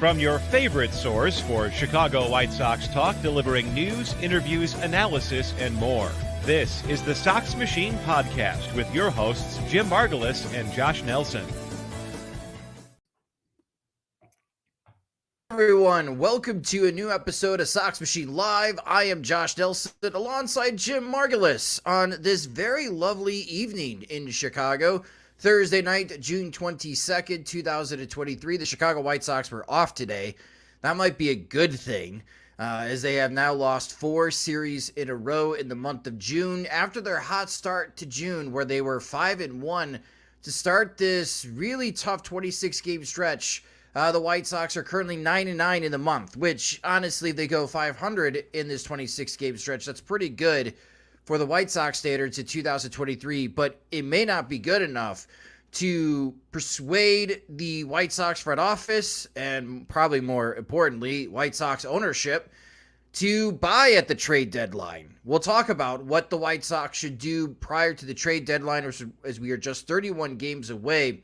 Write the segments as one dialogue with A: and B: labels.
A: From your favorite source for Chicago White Sox talk, delivering news, interviews, analysis, and more. This is the Sox Machine Podcast with your hosts, Jim Margalus and Josh Nelson.
B: Everyone, welcome to a new episode of Sox Machine Live. I am Josh Nelson alongside Jim Margalus on this very lovely evening in Chicago. Thursday night, June 22nd, 2023. The Chicago White Sox were off today. That might be a good thing, as they have now lost 4 series in a row in the month of June after their hot start to June, where they were 5-1 to start this really tough 26-game stretch. The White Sox are currently 9-9 in the month, which honestly, if they go 500 in this 26-game stretch, that's pretty good for the White Sox standards in 2023, but it may not be good enough to persuade the White Sox front office and probably more importantly, White Sox ownership to buy at the trade deadline. We'll talk about what the White Sox should do prior to the trade deadline, as we are just 31 games away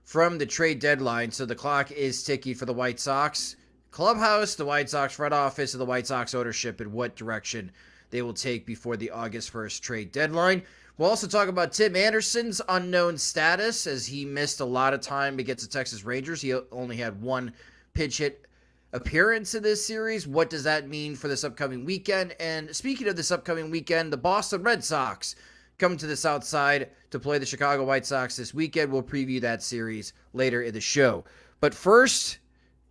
B: from the trade deadline, so the clock is ticking for the White Sox clubhouse, the White Sox front office, and the White Sox ownership in what direction they will take before the August 1st trade deadline. We'll also talk about Tim Anderson's unknown status, as he missed a lot of time against the Texas Rangers. He only had 1 pinch hit appearance in this series. What does that mean for this upcoming weekend? And speaking of this upcoming weekend, the Boston Red Sox come to the South Side to play the Chicago White Sox this weekend. We'll preview that series later in the show. But first,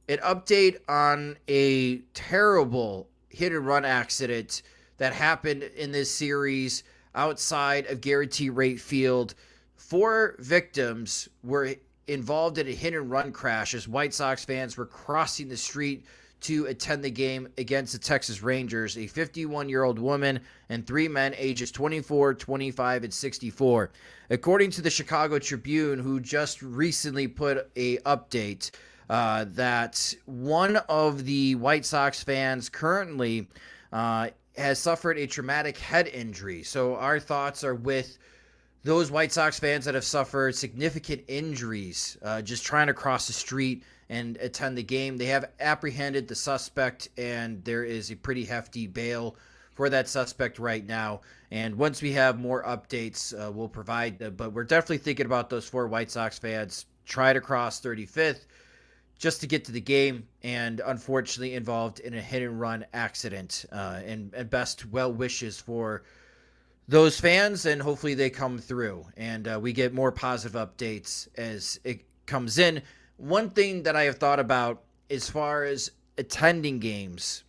B: an update on a terrible hit-and-run accident that happened in this series outside of Guarantee Rate Field. 4 victims were involved in a hit-and-run crash as White Sox fans were crossing the street to attend the game against the Texas Rangers. A 51-year-old woman and 3 men ages 24, 25, and 64. According to the Chicago Tribune, who just recently put a update that one of the White Sox fans currently has suffered a traumatic head injury. So our thoughts are with those White Sox fans that have suffered significant injuries just trying to cross the street and attend the game. They have apprehended the suspect, and there is a pretty hefty bail for that suspect right now. And once we have more updates, we'll provide them. But we're definitely thinking about those 4 White Sox fans try to cross 35th just to get to the game, and unfortunately involved in a hit-and-run accident. And best well wishes for those fans, and hopefully they come through, and we get more positive updates as it comes in. One thing that I have thought about as far as attending games,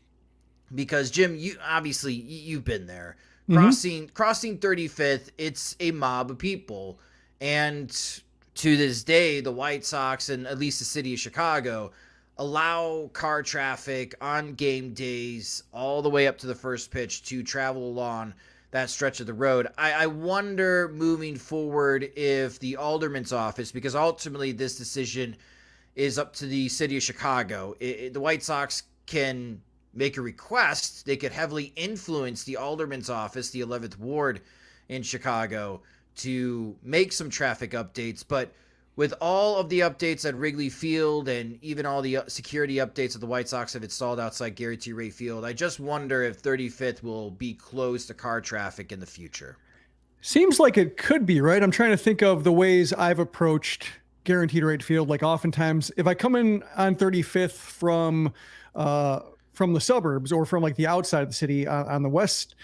B: because Jim, you've been there. Crossing 35th, it's a mob of people, and to this day, the White Sox and at least the city of Chicago allow car traffic on game days all the way up to the first pitch to travel along that stretch of the road. I wonder moving forward if the alderman's office, because ultimately this decision is up to the city of Chicago. The White Sox can make a request. They could heavily influence the alderman's office, the 11th Ward in Chicago, to make some traffic updates. But with all of the updates at Wrigley Field and even all the security updates that the White Sox have installed outside Guarantee Rate Field, I just wonder if 35th will be closed to car traffic in the future.
C: Seems like it could be, right? I'm trying to think of the ways I've approached Guaranteed Rate Field. Like oftentimes, if I come in on 35th from the suburbs or from like the outside of the city on the west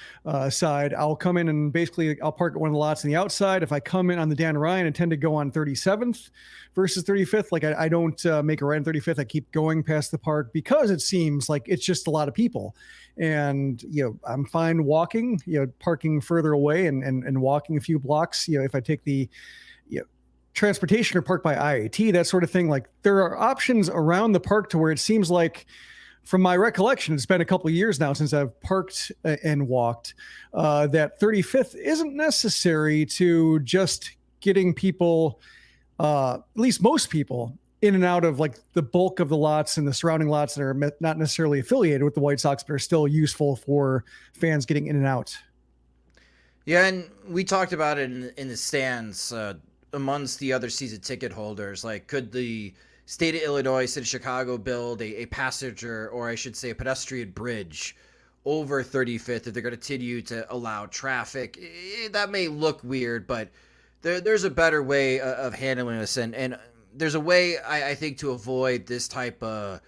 C: side, I'll come in and basically I'll park at one of the lots on the outside. If I come in on the Dan Ryan, I tend to go on 37th versus 35th. Like I don't make a right on 35th. I keep going past the park because it seems like it's just a lot of people. And, I'm fine walking, parking further away and walking a few blocks. If I take the transportation or park by IAT, that sort of thing, like there are options around the park to where it seems like, from my recollection, it's been a couple of years now since I've parked and walked, that 35th isn't necessary to just getting people, at least most people, in and out of like the bulk of the lots and the surrounding lots that are not necessarily affiliated with the White Sox, but are still useful for fans getting in and out.
B: Yeah, and we talked about it in the stands amongst the other season ticket holders. Like, could the state of Illinois, state of Chicago build a passenger, or I should say a pedestrian bridge over 35th if they're going to continue to allow traffic. That may look weird, but there's a better way of handling this. And there's a way, I think, to avoid this type of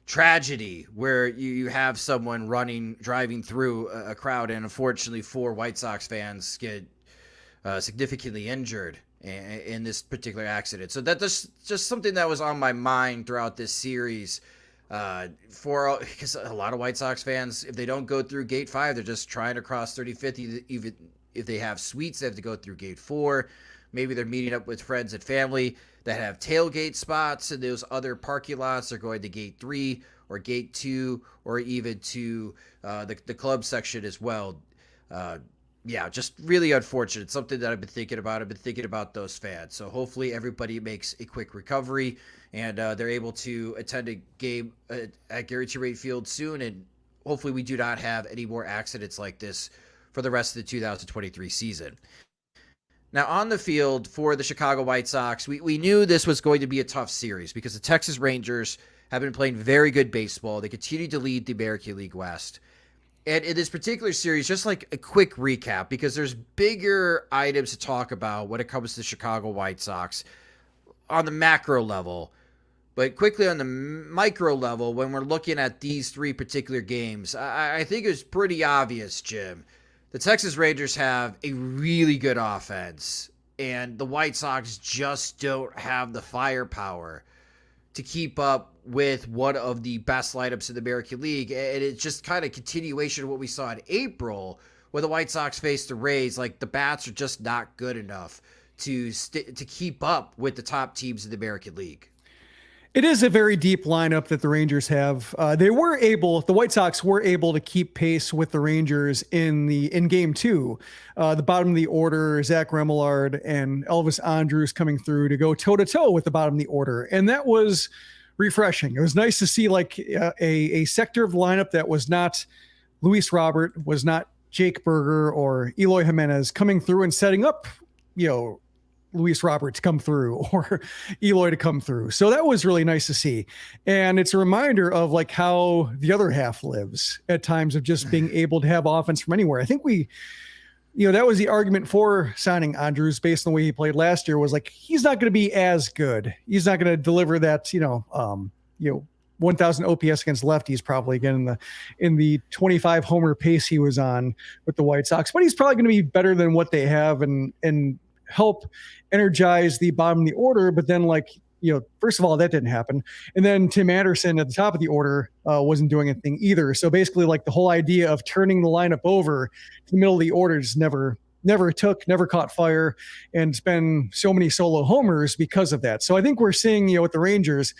B: tragedy where you have someone driving through a crowd, and unfortunately 4 White Sox fans get significantly injured in this particular accident. So that's just something that was on my mind throughout this series. Because a lot of White Sox fans, if they don't go through gate 5, they're just trying to cross 35th. Even if they have suites, they have to go through gate 4. Maybe they're meeting up with friends and family that have tailgate spots in those other parking lots. They're going to gate 3 or gate 2 or even to the club section as well. Yeah, just really unfortunate. Something that I've been thinking about. I've been thinking about those fans. So hopefully everybody makes a quick recovery and they're able to attend a game at Gary T. Rate Field soon. And hopefully we do not have any more accidents like this for the rest of the 2023 season. Now, on the field for the Chicago White Sox, we knew this was going to be a tough series because the Texas Rangers have been playing very good baseball. They continue to lead the American League West. And in this particular series, just like a quick recap, because there's bigger items to talk about when it comes to the Chicago White Sox on the macro level. But quickly on the micro level, when we're looking at these 3 particular games, I think it was pretty obvious, Jim. The Texas Rangers have a really good offense, and the White Sox just don't have the firepower to keep up with one of the best lineups in the American League. And it's just kind of continuation of what we saw in April when the White Sox faced the Rays. Like, the bats are just not good enough to keep up with the top teams in the American League.
C: It is a very deep lineup that the Rangers have. The White Sox were able to keep pace with the Rangers in game 2. The bottom of the order, Zach Remillard and Elvis Andrus coming through to go toe to toe with the bottom of the order. And that was refreshing. It was nice to see like a sector of the lineup that was not Luis Robert, was not Jake Berger or Eloy Jimenez coming through and setting up, Luis Robert to come through or Eloy to come through. So that was really nice to see. And it's a reminder of like how the other half lives at times of just being able to have offense from anywhere. I think that was the argument for signing Andrews based on the way he played last year, was like, he's not going to be as good. He's not going to deliver that, 1,000 OPS against lefties probably again in the 25 homer pace he was on with the White Sox, but he's probably going to be better than what they have and help energize the bottom of the order. But then first of all, that didn't happen. And then Tim Anderson at the top of the order wasn't doing anything either. So basically like the whole idea of turning the lineup over to the middle of the order just never caught fire, and it's been so many solo homers because of that. So I think we're seeing, with the Rangers,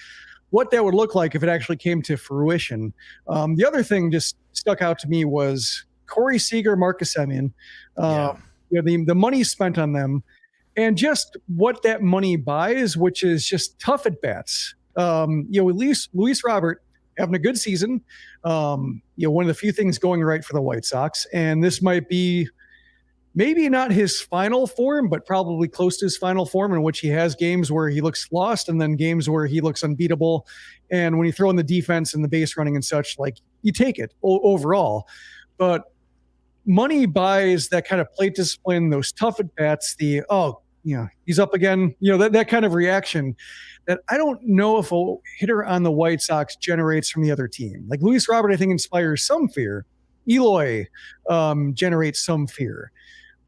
C: what that would look like if it actually came to fruition. The other thing just stuck out to me was Corey Seager, Marcus Semien, the money spent on them, and just what that money buys, which is just tough at bats. At least Luis Robert having a good season. One of the few things going right for the White Sox, and this might be maybe not his final form, but probably close to his final form, in which he has games where he looks lost and then games where he looks unbeatable. And when you throw in the defense and the base running and such, like, you take it overall. But money buys that kind of plate discipline, those tough at bats, he's up again, that kind of reaction that I don't know if a hitter on the White Sox generates from the other team. Like Luis Robert, I think, inspires some fear. Eloy generates some fear,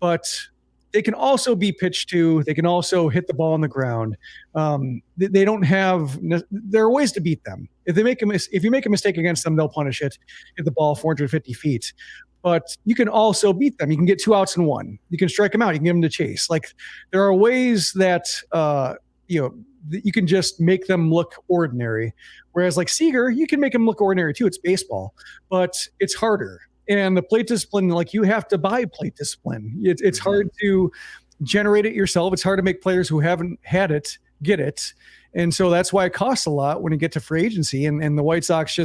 C: but they can also be pitched to. They can also hit the ball on the ground. They don't have. There are ways to beat them. If you make a mistake against them, they'll punish it. Hit the ball 450 feet. But you can also beat them. You can get 2 outs and 1. You can strike them out. You can get them to chase. Like, there are ways that you can just make them look ordinary. Whereas like Seager, you can make him look ordinary too. It's baseball, but it's harder. And the plate discipline, like, you have to buy plate discipline. It's hard to generate it yourself. It's hard to make players who haven't had it get it. And so that's why it costs a lot when you get to free agency. And the White Sox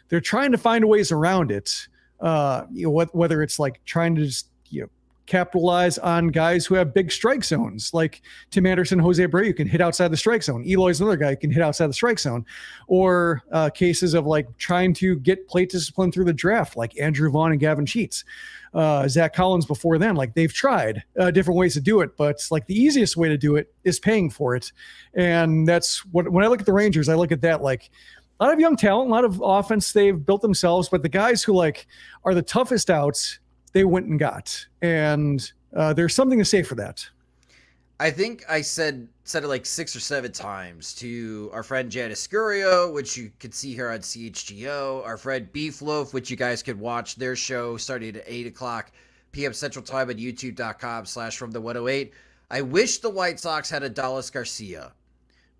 C: they're trying to find ways around it. Whether it's like trying to just capitalize on guys who have big strike zones, like Tim Anderson, Jose Abreu can hit outside the strike zone. Eloy's another guy who can hit outside the strike zone. Or cases of like trying to get plate discipline through the draft, like Andrew Vaughn and Gavin Sheets. Zach Collins before then, like they've tried different ways to do it, but like the easiest way to do it is paying for it. And that's what, when I look at the Rangers, I look at that like a lot of young talent, a lot of offense they've built themselves, but the guys who like are the toughest outs, they went and got. And there's something to say for that.
B: I think I said it like 6 or 7 times to our friend Janice Scurio, which you could see here on CHGO, our friend Beefloaf, which you guys could watch their show starting at 8 o'clock p.m. Central Time at youtube.com/FromThe108. I wish the White Sox had Adolis Garcia.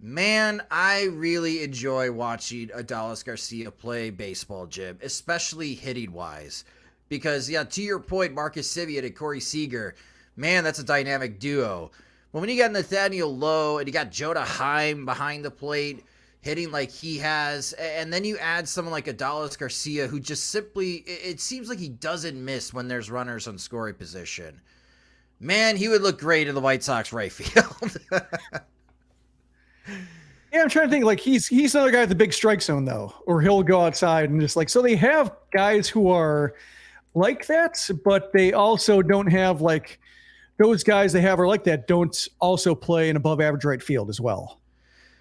B: Man, I really enjoy watching Adolis Garcia play baseball, Jim, especially hitting-wise. Because, yeah, to your point, Marcus Semien and Corey Seager, man, that's a dynamic duo. But when you got Nathaniel Lowe and you got Jonah Heim behind the plate hitting like he has, and then you add someone like Adolis Garcia who just simply, it seems like he doesn't miss when there's runners on scoring position. Man, he would look great in the White Sox right field.
C: Yeah, I'm trying to think, like he's another guy at the big strike zone though, or he'll go outside and just like, so they have guys who are like that, but they also don't have like those guys they have are like that don't also play an above average right field as well.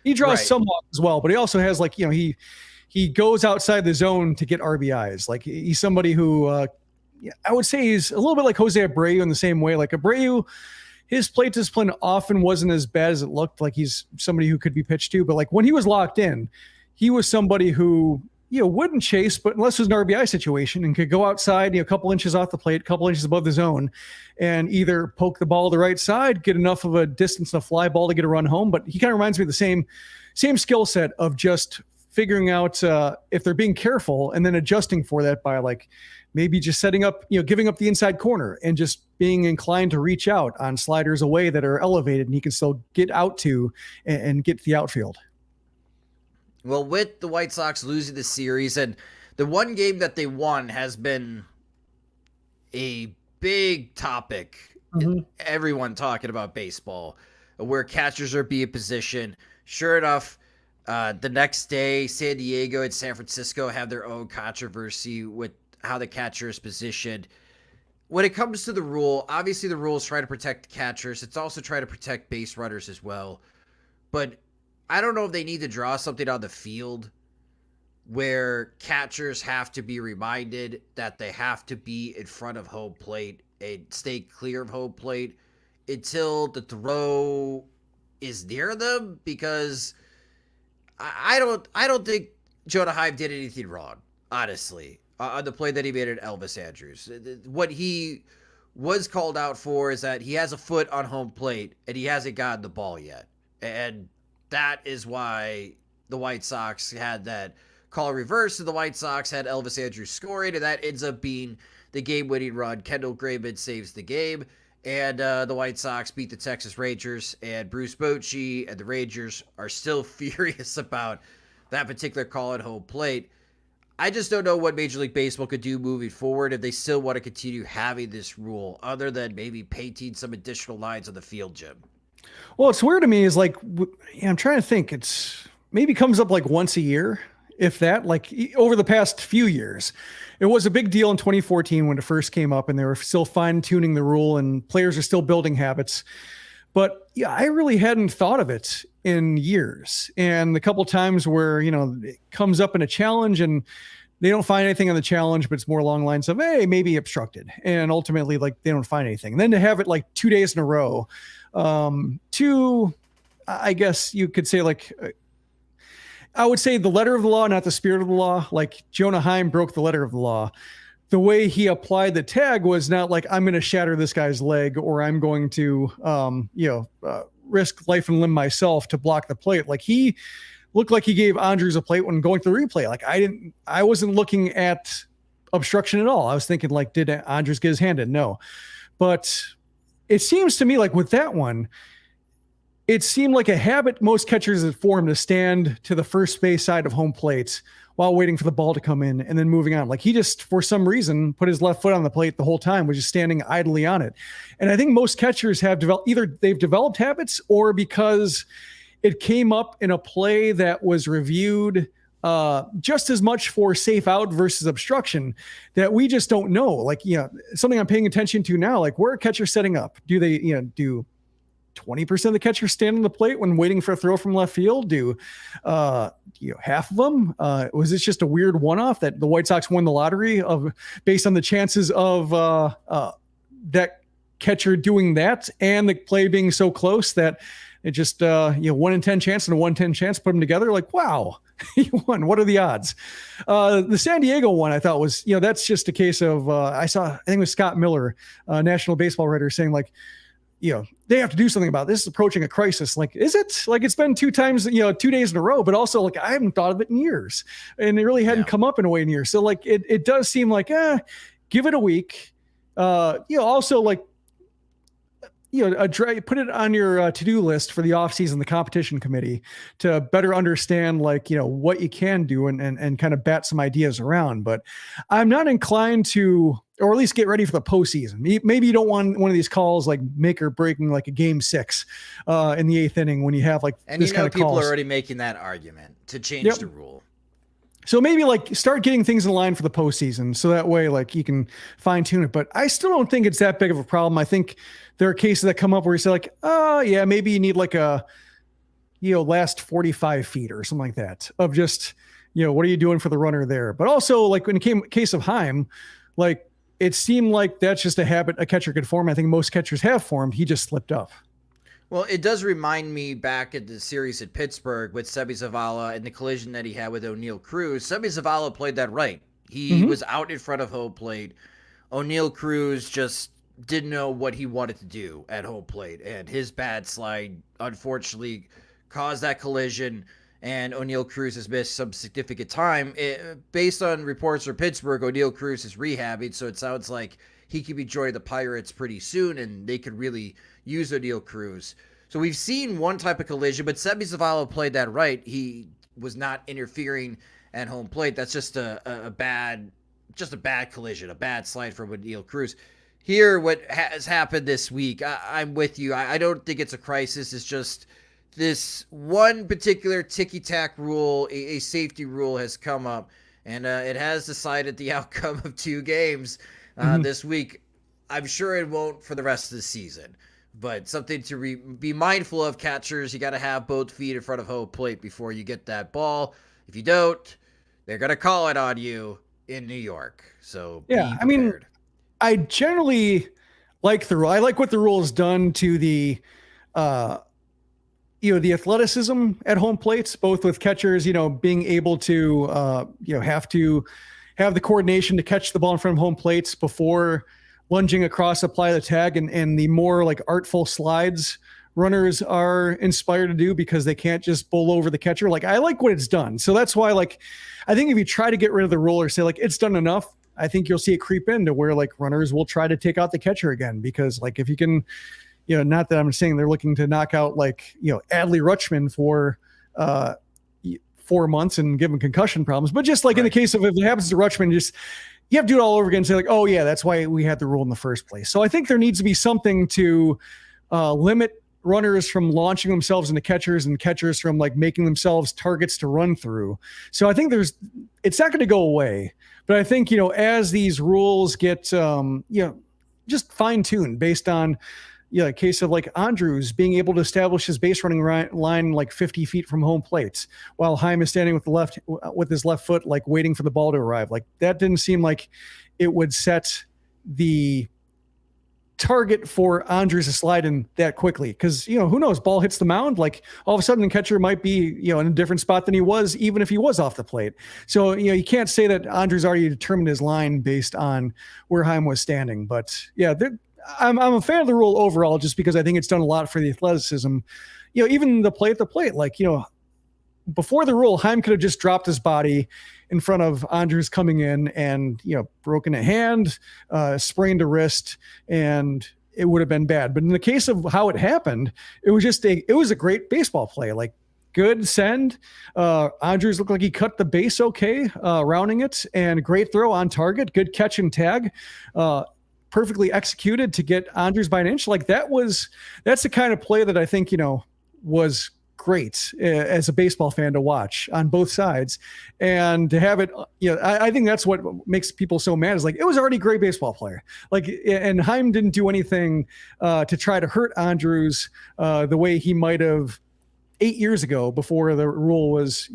C: He draws somewhat as well, but he also has like, you know, he goes outside the zone to get RBIs. Like he's somebody who I would say he's a little bit like Jose Abreu in the same way. Like Abreu, his plate discipline often wasn't as bad as it looked. Like he's somebody who could be pitched to, but like when he was locked in, he was somebody who, you know, wouldn't chase, but unless it was an RBI situation and could go outside, you know, a couple inches off the plate, a couple inches above the zone and either poke the ball to the right side, get enough of a distance in a fly ball to get a run home. But he kind of reminds me of the same skill set of just figuring out if they're being careful and then adjusting for that by like maybe just setting up, you know, giving up the inside corner and just being inclined to reach out on sliders away that are elevated and he can still get out to and get to the outfield.
B: Well, with the White Sox losing the series, and the one game that they won has been a big topic. Everyone talking about baseball, where catchers are being positioned. Sure enough, the next day, San Diego and San Francisco have their own controversy with how the catcher is positioned. When it comes to the rule, obviously the rules try to protect the catchers. It's also trying to protect base runners as well. But I don't know if they need to draw something on the field where catchers have to be reminded that they have to be in front of home plate and stay clear of home plate until the throw is near them, because I don't think Jonah Heim did anything wrong, honestly, on the play that he made at Elvis Andrus. What he was called out for is that he has a foot on home plate and he hasn't gotten the ball yet. And that is why the White Sox had that call reversed, and the White Sox had Elvis Andrus scoring, and that ends up being the game-winning run. Kendall Graveman saves the game, and the White Sox beat the Texas Rangers, and Bruce Bochy and the Rangers are still furious about that particular call at home plate. I just don't know what Major League Baseball could do moving forward if they still want to continue having this rule, other than maybe painting some additional lines on the field, Jim.
C: Well, it's weird to me is like, I'm trying to think, it's maybe comes up like once a year, if that, like over the past few years. It was a big deal in 2014 when it first came up and they were still fine tuning the rule and players are still building habits. But yeah, I really hadn't thought of it in years. And the couple times where, you know, it comes up in a challenge and they don't find anything on the challenge, but it's more along the lines of, hey, maybe obstructed. And ultimately, like, they don't find anything. And then to have it like 2 days in a row, I guess you could say, like, I would say the letter of the law, not the spirit of the law. Like Jonah Heim broke the letter of the law. The way he applied the tag was not like, I'm going to shatter this guy's leg or I'm going to, risk life and limb myself to block the plate. Like he looked like he gave Andrus a plate when going through the replay. Like I wasn't looking at obstruction at all. I was thinking like, did Andrus get his hand in? No. But it seems to me like with that one, it seemed like a habit most catchers have formed to stand to the first base side of home plate while waiting for the ball to come in and then moving on. Like he just, for some reason, put his left foot on the plate the whole time, was just standing idly on it. And I think most catchers have developed, either they've developed habits or because it came up in a play that was reviewed just as much for safe out versus obstruction, that we just don't know. Like, something I'm paying attention to now, like where are catchers setting up? Do they, do 20% of the catchers stand on the plate when waiting for a throw from left field? Do half of them? Was this just a weird one-off that the White Sox won the lottery based on the chances of that catcher doing that and the play being so close that it just 1 in 10 chance and a 1 in 10 chance put them together? Like, wow, he won. What are the odds? The San Diego one I thought was, that's just a case of I think it was Scott Miller, national baseball writer, saying like, they have to do something about this. This is approaching a crisis. Like, is it? Like, it's been 2 days in a row, but also like I haven't thought of it in years, and it really hadn't come up in a way in years. So like, it does seem like, give it a week. Also like, put it on your to-do list for the offseason, the competition committee, to better understand like, what you can do and kind of bat some ideas around. But I'm not inclined to, or at least get ready for the postseason. Maybe you don't want one of these calls like make or breaking like a game 6 in the 8th inning when you have like
B: and
C: this kind of
B: people
C: calls.
B: are already making that argument to change the rule.
C: So maybe like start getting things in line for the postseason, so that way like you can fine tune it. But I still don't think it's that big of a problem. I think there are cases that come up where you say like, oh yeah, maybe you need like a, last 45 feet or something like that of just, what are you doing for the runner there? But also like when it case of Heim, like it seemed like that's just a habit a catcher could form. I think most catchers have formed. He just slipped up.
B: Well, it does remind me back at the series at Pittsburgh with Sebi Zavala and the collision that he had with O'Neal Cruz. Sebi Zavala played that right. He was out in front of home plate. O'Neal Cruz just didn't know what he wanted to do at home plate, and his bad slide unfortunately caused that collision, and O'Neal Cruz has missed some significant time. Based on reports from Pittsburgh, O'Neal Cruz is rehabbing, so it sounds like he could be joining the Pirates pretty soon, and they could really use O'Neal Cruz. So we've seen one type of collision, but Sebi Zavala played that right. He was not interfering at home plate. That's just a bad collision, a bad slide from O'Neal Cruz. Here, what has happened this week, I'm with you. I don't think it's a crisis. It's just this one particular ticky-tack rule, a safety rule has come up, and it has decided the outcome of 2 games this week. I'm sure it won't for the rest of the season, but something to be mindful of. Catchers, you got to have both feet in front of home plate before you get that ball. If you don't, they're going to call it on you in New York. So
C: yeah, I mean, I generally like the rule. I like what the rule has done to the, the athleticism at home plates, both with catchers, being able to, have to have the coordination to catch the ball in front of home plates before lunging across, apply the tag, and the more like artful slides runners are inspired to do because they can't just bowl over the catcher. Like, I like what it's done. So that's why, like, I think if you try to get rid of the rule or say like it's done enough, I think you'll see it creep into where like runners will try to take out the catcher again, because like if you can, not that I'm saying they're looking to knock out like, Adley Rutschman for 4 months and give him concussion problems, but just like in the case of if it happens to Rutschman, you have to do it all over again and say like, oh yeah, that's why we had the rule in the first place. So I think there needs to be something to limit runners from launching themselves into catchers and catchers from like making themselves targets to run through. So I think it's not going to go away, but I think, as these rules get, just fine tuned based on, a case of like Andrews being able to establish his base running line like 50 feet from home plates, while Heim is standing with his left foot, like waiting for the ball to arrive. Like that didn't seem like it would set the target for Andrews to slide in that quickly. Cause who knows, ball hits the mound. Like all of a sudden the catcher might be, in a different spot than he was, even if he was off the plate. So, you can't say that Andrews already determined his line based on where Heim was standing, but yeah, I'm a fan of the rule overall, just because I think it's done a lot for the athleticism. Even the play at the plate, like, before the rule, Heim could have just dropped his body in front of Andrews coming in and, broken a hand, sprained a wrist, and it would have been bad. But in the case of how it happened, it was just it was a great baseball play. Like good send. Andrews looked like he cut the base okay, rounding it, and great throw on target. Good catch and tag. Perfectly executed to get Andrews by an inch. Like that's the kind of play that I think, was great as a baseball fan to watch on both sides, and to have it, I think that's what makes people so mad is like, it was already a great baseball player. Like, and Heim didn't do anything to try to hurt Andrews the way he might have 8 years ago before the rule was,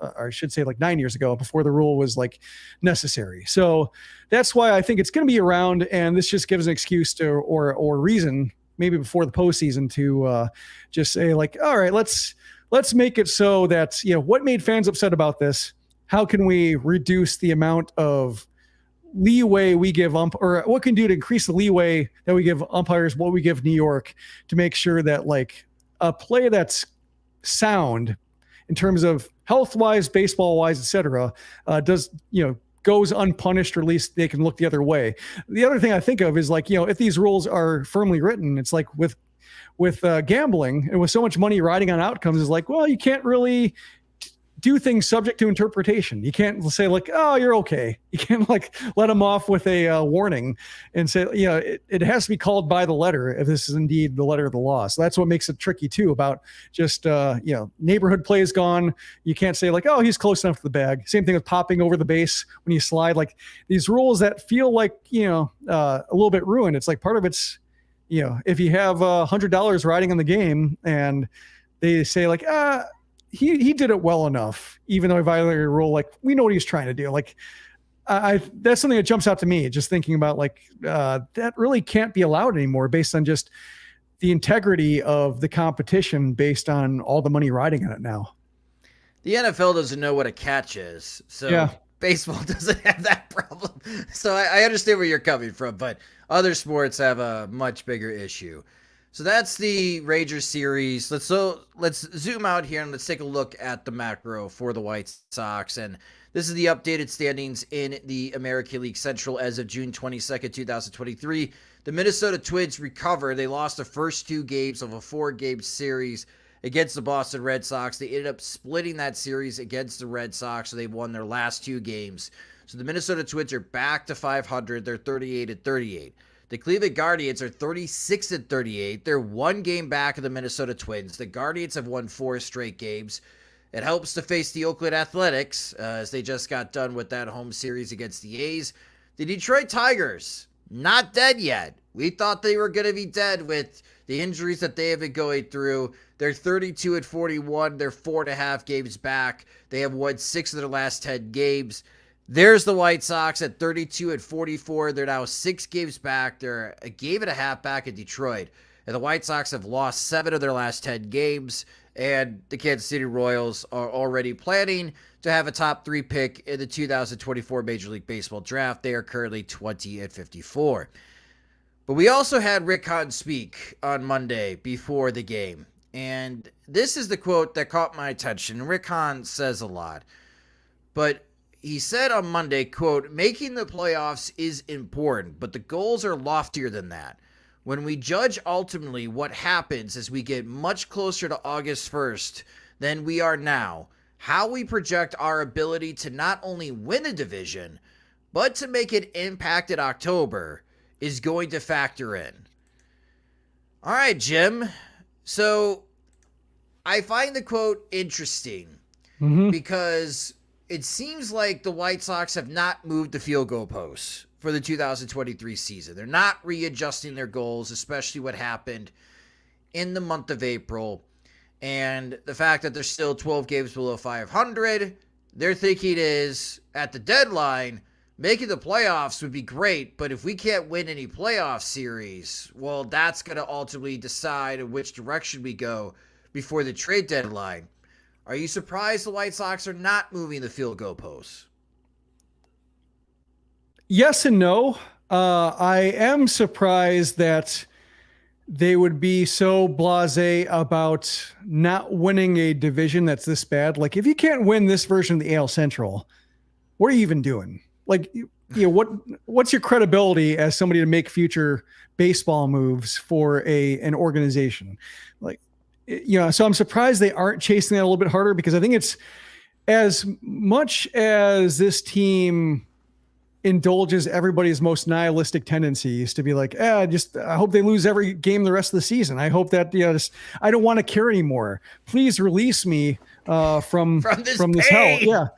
C: or I should say like 9 years ago before the rule was like necessary. So that's why I think it's going to be around. And this just gives an excuse to, or reason maybe before the postseason to just say like, all right, let's make it so that, what made fans upset about this? How can we reduce the amount of leeway we give or what can do to increase the leeway that we give umpires, what we give New York, to make sure that like a play that's sound in terms of health-wise, baseball-wise, etc., goes unpunished, or at least they can look the other way. The other thing I think of is like, if these rules are firmly written, it's like with gambling and with so much money riding on outcomes, is like, well, you can't really do things subject to interpretation. You can't say like, oh, you're okay. You can't like let them off with a warning and say, it has to be called by the letter if this is indeed the letter of the law. So that's what makes it tricky too about just, neighborhood play is gone. You can't say like, oh, he's close enough to the bag. Same thing with popping over the base when you slide. Like these rules that feel like, a little bit ruined. It's like part of it's, if you have $100 riding on the game and they say like, he did it well enough, even though he violated a rule. Like, we know what he's trying to do. Like, that's something that jumps out to me, just thinking about like, that really can't be allowed anymore based on just the integrity of the competition based on all the money riding on it now.
B: The NFL doesn't know what a catch is. So yeah. Baseball doesn't have that problem. So I understand where you're coming from, but other sports have a much bigger issue. So that's the Rangers series. Let's zoom out here and let's take a look at the macro for the White Sox. And this is the updated standings in the American League Central as of June 22nd, 2023. The Minnesota Twins recover. They lost the first 2 games of a 4-game series against the Boston Red Sox. They ended up splitting that series against the Red Sox, so they won their last 2 games. So the Minnesota Twins are back to 500. They're 38-38. The Cleveland Guardians are 36-38. They're 1 game back of the Minnesota Twins. The Guardians have won 4 straight games. It helps to face the Oakland Athletics as they just got done with that home series against the A's. The Detroit Tigers, not dead yet. We thought they were going to be dead with the injuries that they have been going through. They're 32-41. They're 4.5 games back. They have won 6 of their last 10 games. There's the White Sox at 32-44. They're now 6 games back. They're a game and a half back at Detroit. And the White Sox have lost 7 of their last 10 games. And the Kansas City Royals are already planning to have a top 3 pick in the 2024 Major League Baseball draft. They are currently 20-54. But we also had Rick Hahn speak on Monday before the game. And this is the quote that caught my attention. Rick Hahn says a lot. But he said on Monday, quote, "Making the playoffs is important, but the goals are loftier than that. When we judge ultimately what happens as we get much closer to August 1st than we are now, how we project our ability to not only win a division, but to make an impact in October is going to factor in." All right, Jim. So I find the quote interesting because it seems like the White Sox have not moved the field goal posts for the 2023 season. They're not readjusting their goals, especially what happened in the month of April. And the fact that they're still 12 games below 500, their thinking is at the deadline, making the playoffs would be great, but if we can't win any playoff series, well, that's going to ultimately decide in which direction we go before the trade deadline. Are you surprised the White Sox are not moving the field goal posts?
C: Yes and no. I am surprised that they would be so blasé about not winning a division that's this bad. Like, if you can't win this version of the AL Central, what are you even doing? Like, what's your credibility as somebody to make future baseball moves for an organization? Like, So I'm surprised they aren't chasing that a little bit harder, because I think it's, as much as this team indulges everybody's most nihilistic tendencies to be like, I hope they lose every game the rest of the season. I hope that, I don't want to care anymore. Please release me from this hell. Yeah,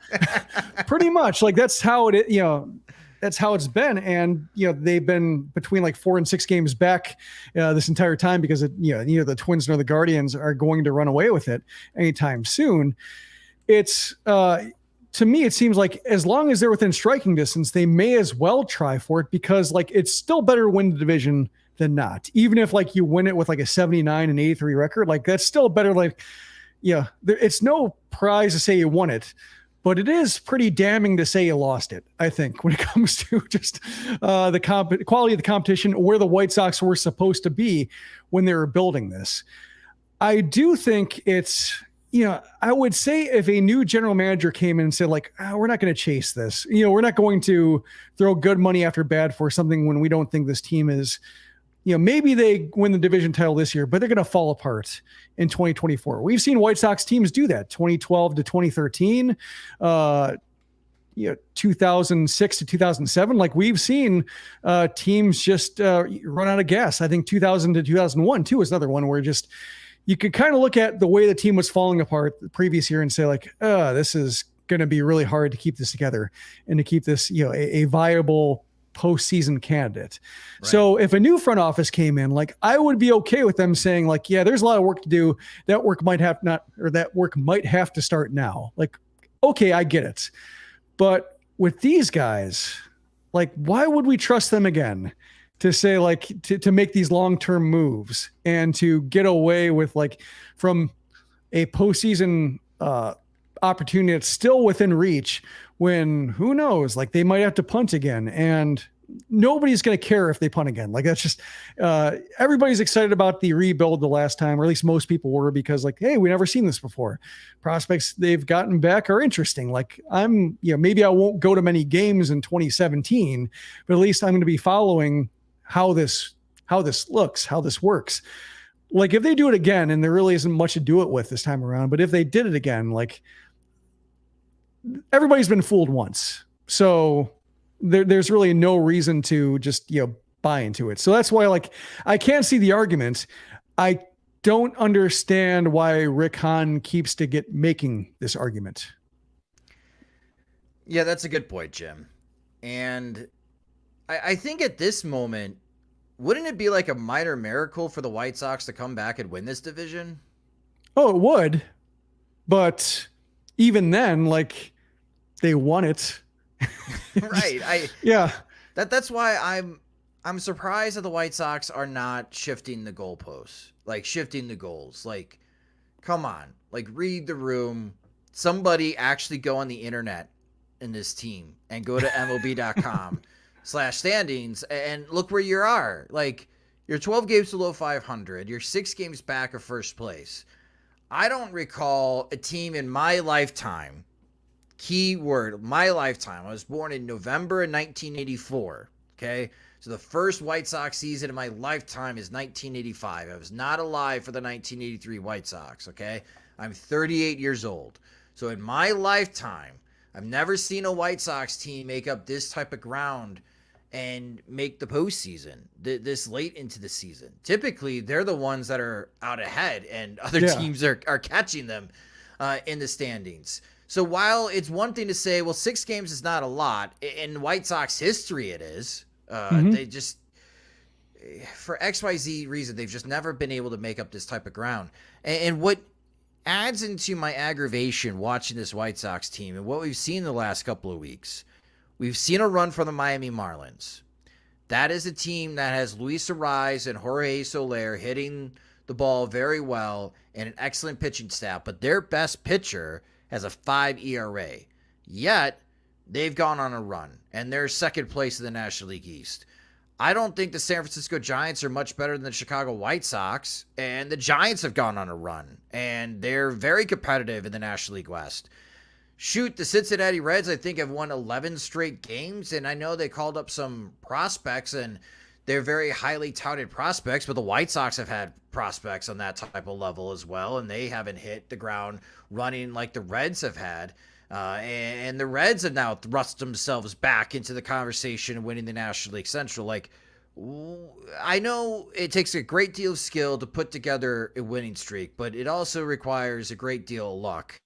C: pretty much. Like, that's how that's how it's been. And, they've been between like 4 and 6 games back this entire time, because the Twins nor the Guardians are going to run away with it anytime soon. It's, to me, it seems like as long as they're within striking distance, they may as well try for it, because like, it's still better to win the division than not. Even if like you win it with like a 79 and 83 record, like that's still better. Like, it's no prize to say you won it, but it is pretty damning to say you lost it, I think, when it comes to just the quality of the competition, where the White Sox were supposed to be when they were building this. I do think it's, I would say if a new general manager came in and said like, we're not going to chase this, we're not going to throw good money after bad for something when we don't think this team is, maybe they win the division title this year, but they're going to fall apart in 2024. We've seen White Sox teams do that, 2012 to 2013, 2006 to 2007. Like, we've seen teams just run out of gas. I think 2000 to 2001 too is another one where just, you could kind of look at the way the team was falling apart the previous year and say like, this is going to be really hard to keep this together and to keep this, a viable postseason candidate. Right. So if a new front office came in, like, I would be okay with them saying like, yeah, there's a lot of work to do. That work might have to start now. Like, okay, I get it. But with these guys, like, why would we trust them again to say like, to make these long-term moves and to get away with like, from a postseason opportunity that's still within reach, when who knows, like, they might have to punt again, and nobody's going to care if they punt again. Like, that's just, everybody's excited about the rebuild the last time, or at least most people were, because like, hey, we never seen this before. Prospects they've gotten back are interesting. Like, maybe I won't go to many games in 2017, but at least I'm going to be following how this looks, how this works. Like, if they do it again, and there really isn't much to do it with this time around, but if they did it again, like, everybody's been fooled once. So there's really no reason to just, buy into it. So that's why, like, I can't see the argument. I don't understand why Rick Hahn keeps making this argument.
B: Yeah, that's a good point, Jim. And I think at this moment, wouldn't it be like a minor miracle for the White Sox to come back and win this division?
C: Oh, it would. But even then, like, they won it.
B: Right.
C: Yeah.
B: That's why I'm surprised that the White Sox are not shifting the goalposts, like shifting the goals. Like, come on, like, read the room. Somebody actually go on the internet in this team and go to MLB.com/standings and look where you are. Like, you're 12 games below 500. You're 6 games back of first place. I don't recall a team in my lifetime, key word, my lifetime. I was born in November of 1984. Okay. So the first White Sox season in my lifetime is 1985. I was not alive for the 1983 White Sox. Okay. I'm 38 years old. So in my lifetime, I've never seen a White Sox team make up this type of ground and make the postseason this late into the season. Typically, they're the ones that are out ahead, and other teams are catching them in the standings. So while it's one thing to say, well, 6 games is not a lot, in White Sox history it is. They just, for XYZ reason, they've just never been able to make up this type of ground. And what adds into my aggravation watching this White Sox team and what we've seen the last couple of weeks, we've seen a run from the Miami Marlins. That is a team that has Luis Ariz and Jorge Soler hitting the ball very well and an excellent pitching staff, but their best pitcher has a 5 ERA. Yet, they've gone on a run, and they're second place in the National League East. I don't think the San Francisco Giants are much better than the Chicago White Sox, and the Giants have gone on a run, and they're very competitive in the National League West. Shoot, the Cincinnati Reds, I think, have won 11 straight games, and I know they called up some prospects, and they're very highly touted prospects, but the White Sox have had prospects on that type of level as well, and they haven't hit the ground running like the Reds have had. And the Reds have now thrust themselves back into the conversation of winning the National League Central. Like, I know it takes a great deal of skill to put together a winning streak, but it also requires a great deal of luck.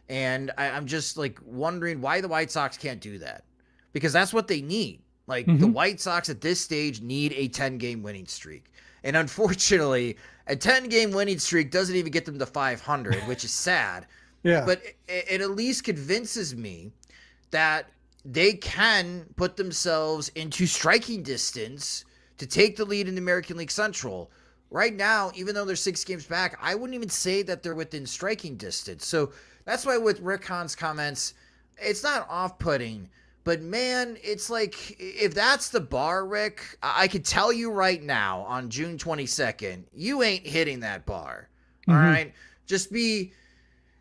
B: And I'm just like wondering why the White Sox can't do that, because that's what they need. Like, the White Sox at this stage need a 10-game winning streak. And unfortunately, a 10-game winning streak doesn't even get them to 500, which is sad.
C: Yeah.
B: But it at least convinces me that they can put themselves into striking distance to take the lead in the American League Central. Right now, even though they're 6 games back, I wouldn't even say that they're within striking distance. So that's why with Rick Hahn's comments, it's not off-putting. But man, it's like, if that's the bar, Rick, I could tell you right now on June 22nd, you ain't hitting that bar. All right?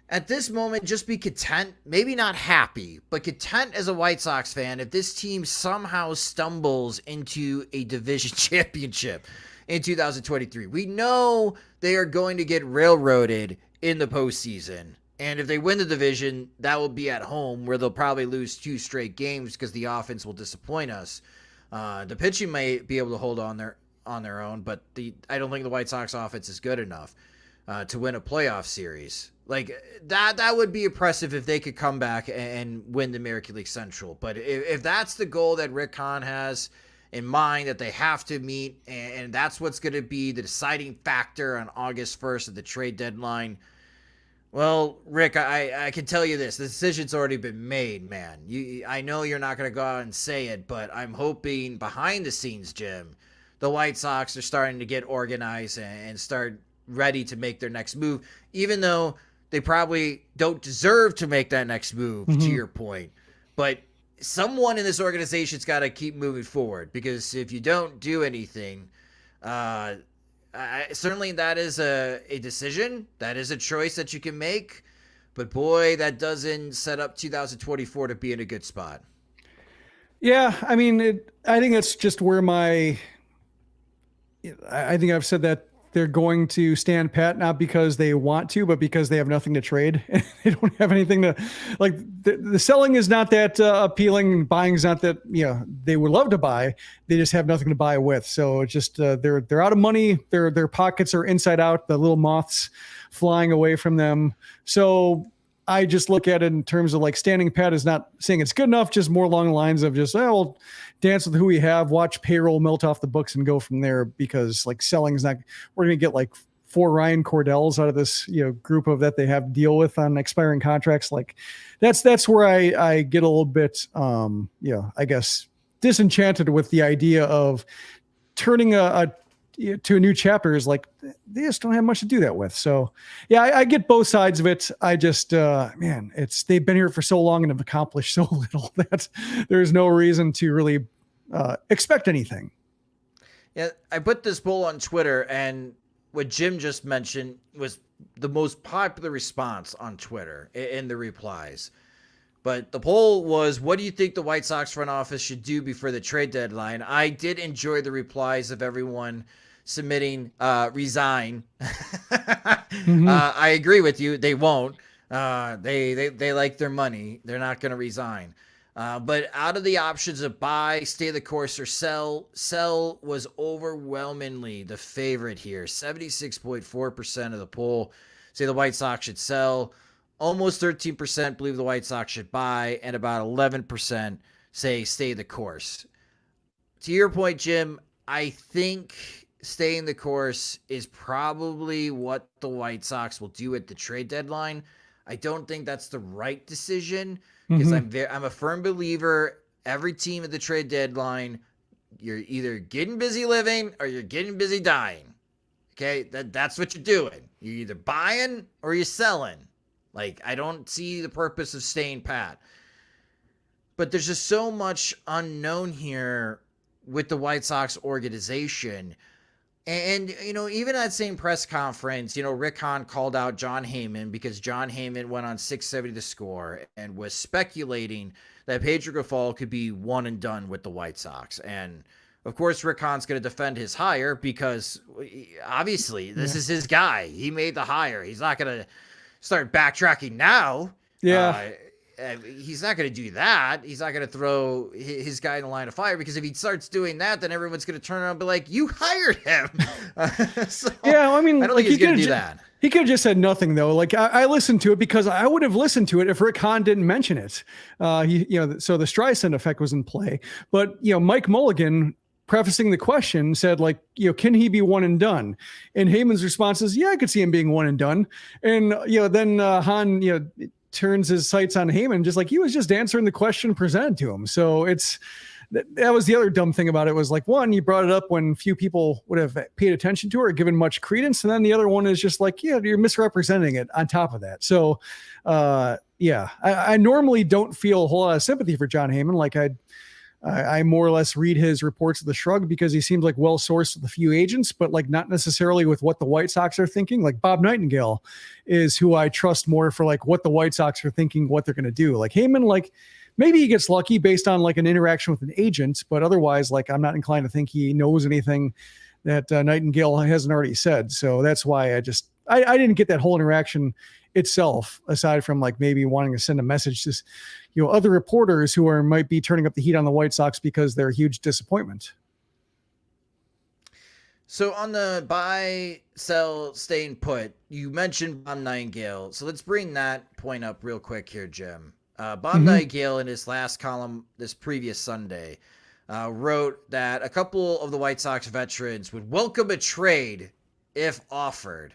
B: At this moment, just be content, maybe not happy, but content as a White Sox fan if this team somehow stumbles into a division championship in 2023. We know they are going to get railroaded in the postseason. And if they win the division, that will be at home, where they'll probably lose 2 straight games because the offense will disappoint us. The pitching may be able to hold on their own, but I don't think the White Sox offense is good enough to win a playoff series. Like, that would be impressive if they could come back and win the American League Central. But if that's the goal that Rick Hahn has in mind, that they have to meet, and that's what's going to be the deciding factor on August 1st at the trade deadline, well, Rick, I can tell you this. The decision's already been made, man. I know you're not going to go out and say it, but I'm hoping behind the scenes, Jim, the White Sox are starting to get organized and start ready to make their next move, even though they probably don't deserve to make that next move, to your point. But someone in this organization's got to keep moving forward, because if you don't do anything, certainly that is a decision. That is a choice that you can make. But boy, that doesn't set up 2024 to be in a good spot.
C: Yeah, I mean, I think it's just where I think I've said that they're going to stand pat, not because they want to, but because they have nothing to trade. They don't have anything to, like, the selling is not that appealing. Buying is not that, they would love to buy. They just have nothing to buy with. So it's just, they're out of money. Their pockets are inside out, the little moths flying away from them. So I just look at it in terms of, like, standing pat is not saying it's good enough, just more along the lines of just, we'll dance with who we have, watch payroll melt off the books and go from there, because, like, selling is not, we're going to get like 4 Ryan Cordells out of this, group of that they have to deal with on expiring contracts. Like, that's where I get a little bit, I guess, disenchanted with the idea of turning to a new chapter. Is like, they just don't have much to do that with. So yeah, I get both sides of it. I just, they've been here for so long and have accomplished so little that there's no reason to really expect anything.
B: Yeah. I put this poll on Twitter, and what Jim just mentioned was the most popular response on Twitter in the replies. But the poll was, what do you think the White Sox front office should do before the trade deadline? I did enjoy the replies of everyone submitting resign. I agree with you. They won't. They like their money. They're not going to resign. But out of the options of buy, stay the course, or sell was overwhelmingly the favorite here. 76.4% of the poll say the White Sox should sell. Almost 13% believe the White Sox should buy, and about 11% say stay the course. To your point, Jim, I think staying the course is probably what the White Sox will do at the trade deadline. I don't think that's the right decision, because I'm a firm believer every team at the trade deadline, you're either getting busy living or you're getting busy dying. Okay, that's what you're doing. You're either buying or you're selling. Like, I don't see the purpose of staying pat. But there's just so much unknown here with the White Sox organization. And, even that same press conference, Rick Hahn called out John Heyman because John Heyman went on 670 to score and was speculating that Pedro Grifol could be one and done with the White Sox. And Of course, Rick Hahn's going to defend his hire because obviously this is his guy. He made the hire. He's not going to start backtracking now.
C: Yeah.
B: He's not going to do that. He's not going to throw his guy in the line of fire, because if he starts doing that, then everyone's going to turn around and be like, you hired him. So,
C: yeah, I mean,
B: I don't
C: like,
B: think he's going to do that.
C: He could have just said nothing, though. Like, I listened to it because I would have listened to it if Rick Hahn didn't mention it. So the Streisand effect was in play. But, Mike Mulligan, prefacing the question, said, like, can he be one and done? And Heyman's response is, yeah, I could see him being one and done. And, then Hahn, turns his sights on Heyman, just like he was just answering the question presented to him. So that was the other dumb thing about it, was like, one, you brought it up when few people would have paid attention to it or given much credence. And then the other one is just like, yeah, you're misrepresenting it on top of that. So, I normally don't feel a whole lot of sympathy for John Heyman. Like I more or less read his reports of the shrug because he seems like well-sourced with a few agents, but like not necessarily with what the White Sox are thinking. Like Bob Nightingale is who I trust more for like what the White Sox are thinking, what they're going to do. Like Heyman, like maybe he gets lucky based on like an interaction with an agent, but otherwise, like I'm not inclined to think he knows anything that Nightingale hasn't already said. So that's why I didn't get that whole interaction itself, aside from like maybe wanting to send a message to other reporters who might be turning up the heat on the White Sox because they're a huge disappointment.
B: So on the buy, sell, staying put, you mentioned Bob Nightingale. So let's bring that point up real quick here, Jim. Bob Nightingale, in his last column this previous Sunday, wrote that a couple of the White Sox veterans would welcome a trade if offered.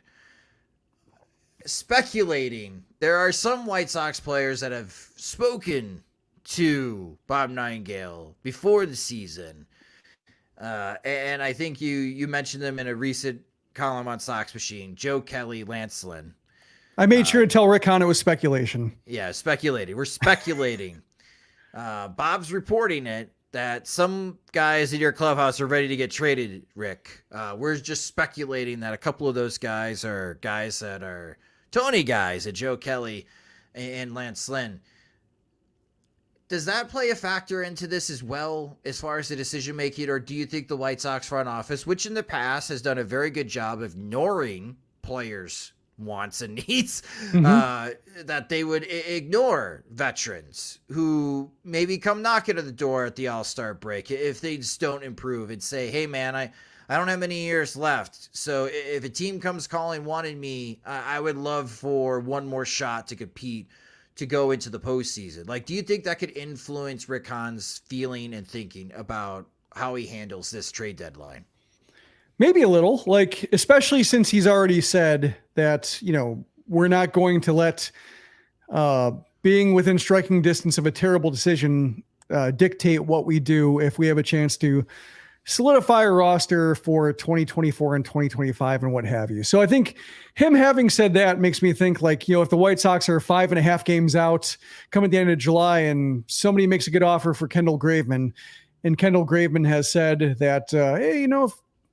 B: Speculating, there are some White Sox players that have spoken to Bob Nightingale before the season. And I think you mentioned them in a recent column on Sox Machine. Joe Kelly, Lance Lynn.
C: I made sure to tell Rick Hahn it was speculation.
B: Yeah, speculating. We're speculating. Bob's reporting it, that some guys in your clubhouse are ready to get traded, Rick. We're just speculating that a couple of those guys are guys that are Tony guys, at Joe Kelly and Lance Lynn. Does that play a factor into this as well, as far as the decision making, or do you think the White Sox front office, which in the past has done a very good job of ignoring players' wants and needs, that they would ignore veterans who maybe come knocking at the door at the All-Star break if they just don't improve, and say, hey man, I don't have many years left, so if a team comes calling wanting me, I would love for one more shot to compete to go into the postseason. Like, do you think that could influence Rick Hahn's feeling and thinking about how he handles this trade deadline?
C: Maybe a little, like, especially since he's already said that, we're not going to let being within striking distance of a terrible decision dictate what we do if we have a chance to solidify a roster for 2024 and 2025 and what have you. So I think him having said that makes me think, like, if the White Sox are 5.5 games out come at the end of July and somebody makes a good offer for Kendall Graveman, and Kendall Graveman has said that, hey,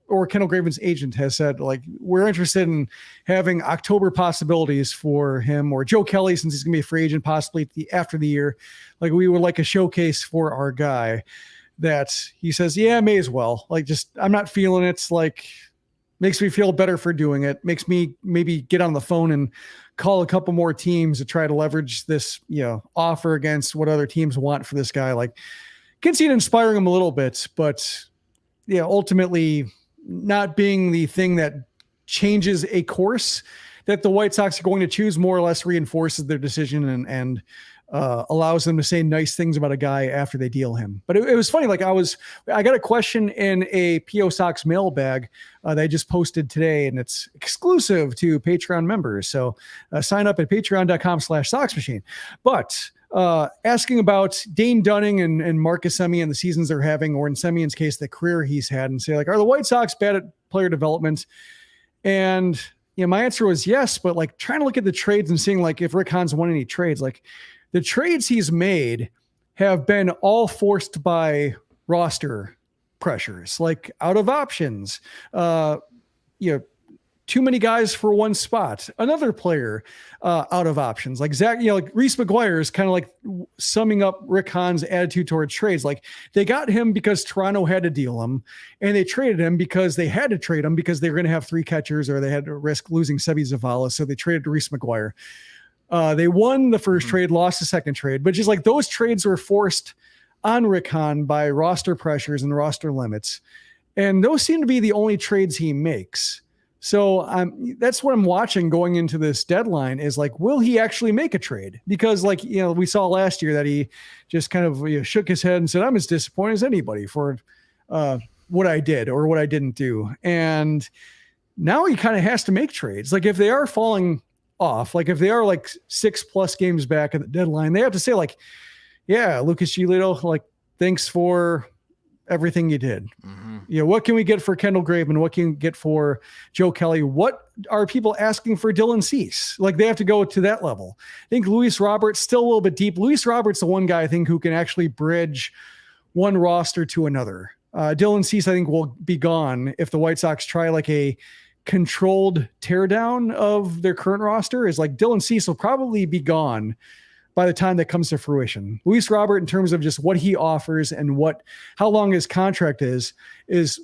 C: or Kendall Graveman's agent has said, like, we're interested in having October possibilities for him, or Joe Kelly, since he's going to be a free agent possibly after the year, like, we would like a showcase for our guy. That he says, yeah, may as well. Like, just, I'm not feeling it. Like, makes me feel better for doing it. Makes me maybe get on the phone and call a couple more teams to try to leverage this, offer against what other teams want for this guy. Like, can see it inspiring him a little bit, but yeah, ultimately not being the thing that changes a course that the White Sox are going to choose, more or less reinforces their decision and allows them to say nice things about a guy after they deal him. But it was funny. Like, I got a question in a PO Sox mailbag that I just posted today, and it's exclusive to Patreon members. So sign up at patreon.com/SoxMachine. But asking about Dane Dunning and Marcus Semien and the seasons they're having, or in Semien's case, the career he's had, and say, like, are the White Sox bad at player development? And my answer was yes, but like trying to look at the trades and seeing, like, if Rick Hahn's won any trades, like, the trades he's made have been all forced by roster pressures, like out of options, too many guys for one spot. Another player out of options, like Zach, like Reese McGuire is kind of like summing up Rick Hahn's attitude toward trades. Like they got him because Toronto had to deal him, and they traded him because they had to trade him because they were going to have 3 catchers or they had to risk losing Sebi Zavala. So they traded Reese McGuire. They won the first trade, lost the second trade, but just like those trades were forced on Rick Hahn by roster pressures and roster limits. And those seem to be the only trades he makes. So that's what I'm watching going into this deadline is like, will he actually make a trade? Because like, we saw last year that he just kind of shook his head and said, I'm as disappointed as anybody for what I did or what I didn't do. And now he kind of has to make trades. Like if they are falling off, like if they are like 6+ games back at the deadline, they have to say like, yeah, Lucas Giolito, like thanks for everything you did. What can we get for Kendall Graveman? What can we get for Joe Kelly? What are people asking for Dylan Cease? Like they have to go to that level. I think Luis Roberts still a little bit deep. Luis Roberts, the one guy I think who can actually bridge one roster to another. Dylan Cease, I think will be gone if the White Sox try like a controlled teardown of their current roster. Is like Dylan Cease will probably be gone by the time that comes to fruition. Luis Robert, in terms of just what he offers and how long his contract is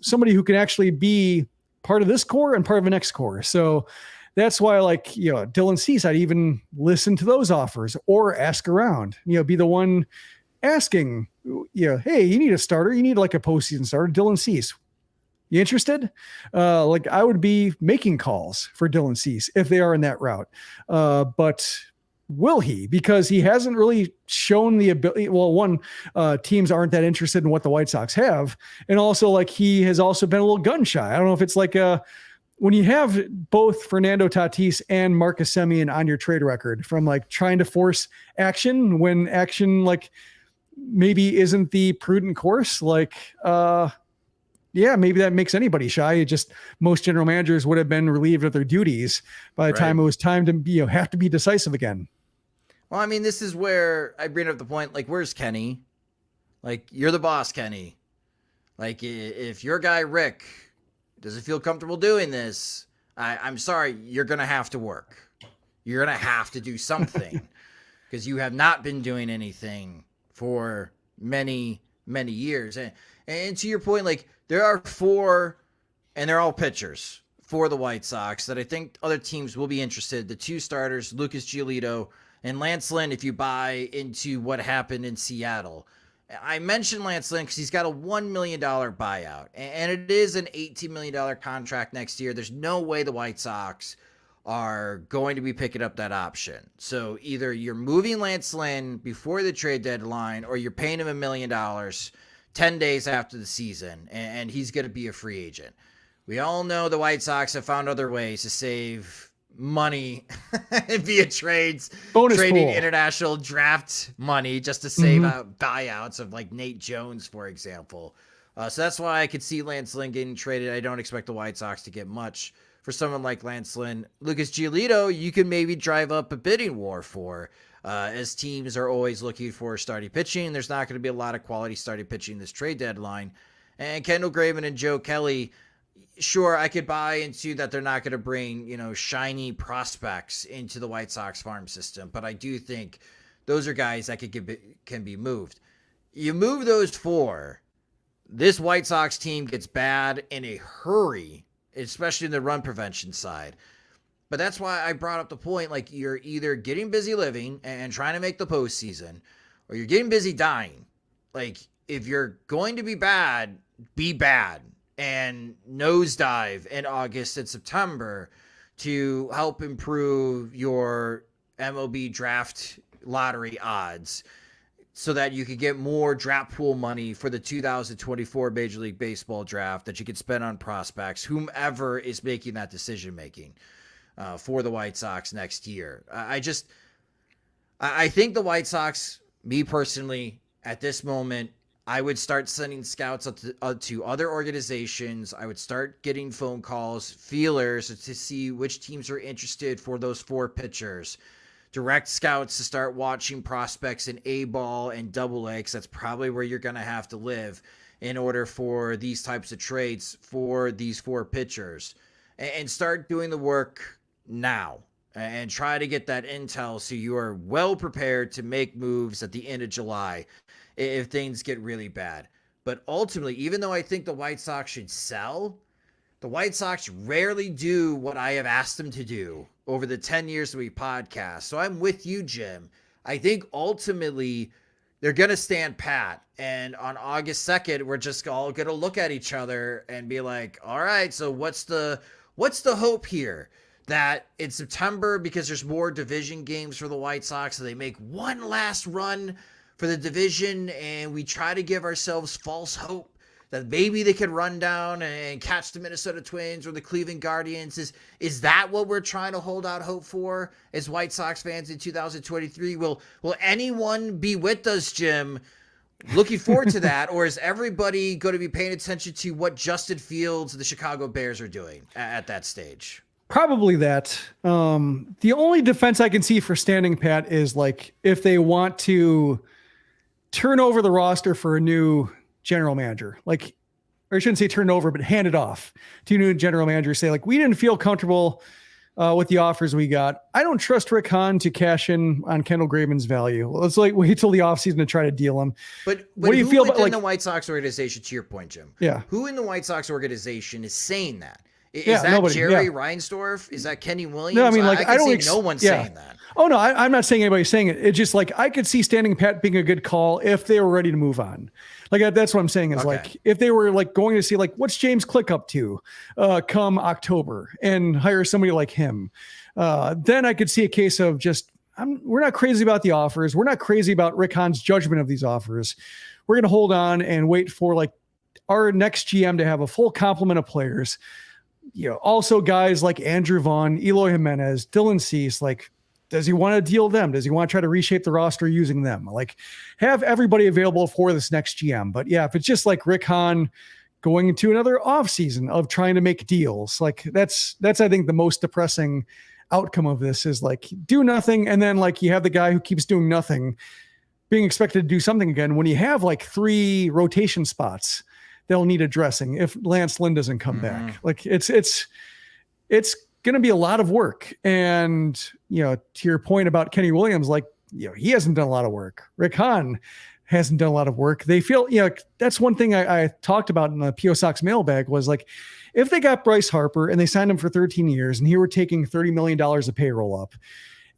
C: somebody who can actually be part of this core and part of the next core. So that's why, like, Dylan Cease, I'd even listen to those offers or ask around, be the one asking, hey, you need a starter. You need like a postseason starter. Dylan Cease, you interested? Like I would be making calls for Dylan Cease if they are in that route. But will he? Because he hasn't really shown the ability. Well, teams aren't that interested in what the White Sox have. And also like he has also been a little gun shy. I don't know if it's like when you have both Fernando Tatis and Marcus Semien on your trade record from like trying to force action when action like maybe isn't the prudent course. Like, maybe that makes anybody shy. Most general managers would have been relieved of their duties by the time it was time to have to be decisive again.
B: Well, I mean, this is where I bring up the point, like, where's Kenny? Like, you're the boss, Kenny. Like, if your guy, Rick, doesn't feel comfortable doing this, I'm sorry, you're going to have to work. You're going to have to do something because you have not been doing anything for many, many years. And to your point, like, there are 4, and they're all pitchers for the White Sox that I think other teams will be interested. The 2 starters, Lucas Giolito and Lance Lynn, if you buy into what happened in Seattle. I mentioned Lance Lynn because he's got a $1 million buyout, and it is an $18 million contract next year. There's no way the White Sox are going to be picking up that option. So either you're moving Lance Lynn before the trade deadline or you're paying him $1 million 10 days after the season, and he's going to be a free agent. We all know the White Sox have found other ways to save money via trades, trading
C: pool.
B: International draft money just to save out buyouts of like Nate Jones, for example. So that's why I could see Lance Lynn getting traded. I don't expect the White Sox to get much for someone like Lance Lynn. Lucas Giolito, you can maybe drive up a bidding war for, as teams are always looking for starting pitching. There's not going to be a lot of quality starting pitching this trade deadline. And Kendall Graveman and Joe Kelly, sure, I could buy into that they're not going to bring, shiny prospects into the White Sox farm system. But I do think those are guys that can be moved. You move those 4, this White Sox team gets bad in a hurry, especially in the run prevention side. But that's why I brought up the point, like, you're either getting busy living and trying to make the postseason, or you're getting busy dying. Like, if you're going to be bad, be bad. And nosedive in August and September to help improve your MLB draft lottery odds so that you could get more draft pool money for the 2024 Major League Baseball draft that you could spend on prospects, whomever is making that decision-making for the White Sox next year. I think the White Sox, me personally, at this moment, I would start sending scouts to other organizations. I would start getting phone calls, feelers to see which teams are interested for those 4 pitchers. Direct scouts to start watching prospects in A-ball and AA, because that's probably where you're going to have to live in order for these types of trades for these 4 pitchers. and start doing the work now and try to get that intel so you are well prepared to make moves at the end of July if things get really bad. But ultimately, even though I think the White Sox should sell, the White Sox rarely do what I have asked them to do over the 10 years that we podcast. So I'm with you, Jim. I think ultimately they're going to stand pat. And on August 2nd, we're just all going to look at each other and be like, all right, so what's the hope here? That in September, because there's more division games for the White Sox, so they make one last run for the division and we try to give ourselves false hope that maybe they could run down and catch the Minnesota Twins or the Cleveland Guardians. Is that what we're trying to hold out hope for as White Sox fans in 2023? Will anyone be with us, Jim, looking forward to that? Or is everybody going to be paying attention to what Justin Fields and the Chicago Bears are doing at that stage?
C: Probably that. The only defense I can see for standing pat is like if they want to turn over the roster for a new general manager, like, or I shouldn't say turn over, but hand it off to a new general manager. Say like, we didn't feel comfortable with the offers we got. I don't trust Rick Hahn to cash in on Kendall Graveman's value. Let's like wait till the offseason to try to deal him.
B: But
C: what do you feel about
B: like the White Sox organization, to your point, Jim?
C: Yeah.
B: Who in the White Sox organization is saying that? Is that
C: nobody,
B: Jerry Reinsdorf? Is that Kenny Williams?
C: No, I mean, like,
B: I don't no one's saying that.
C: Oh no, I'm not saying anybody's saying it. It's just like, I could see standing pat being a good call if they were ready to move on. Like, that's what I'm saying is like, if they were like going to see like, what's James Click up to come October and hire somebody like him. Then I could see a case of just, we're not crazy about the offers. We're not crazy about Rick Hahn's judgment of these offers. We're going to hold on and wait for like our next GM to have a full complement of players. You know, also guys like Andrew Vaughn, Eloy Jimenez, Dylan Cease, like, does he want to deal them? Does he want to try to reshape the roster using them? Like, have everybody available for this next GM. But yeah, if it's just like Rick Hahn going into another offseason of trying to make deals, like that's I think the most depressing outcome of this is like do nothing. And then like you have the guy who keeps doing nothing being expected to do something again when you have like 3 rotation spots they'll need addressing if Lance Lynn doesn't come back. Like it's going to be a lot of work. And, you know, to your point about Kenny Williams, like, you know, he hasn't done a lot of work. Rick Hahn hasn't done a lot of work. They feel, you know, that's one thing I talked about in the P.O. Sox mailbag was like, if they got Bryce Harper and they signed him for 13 years and he were taking $30 million of payroll up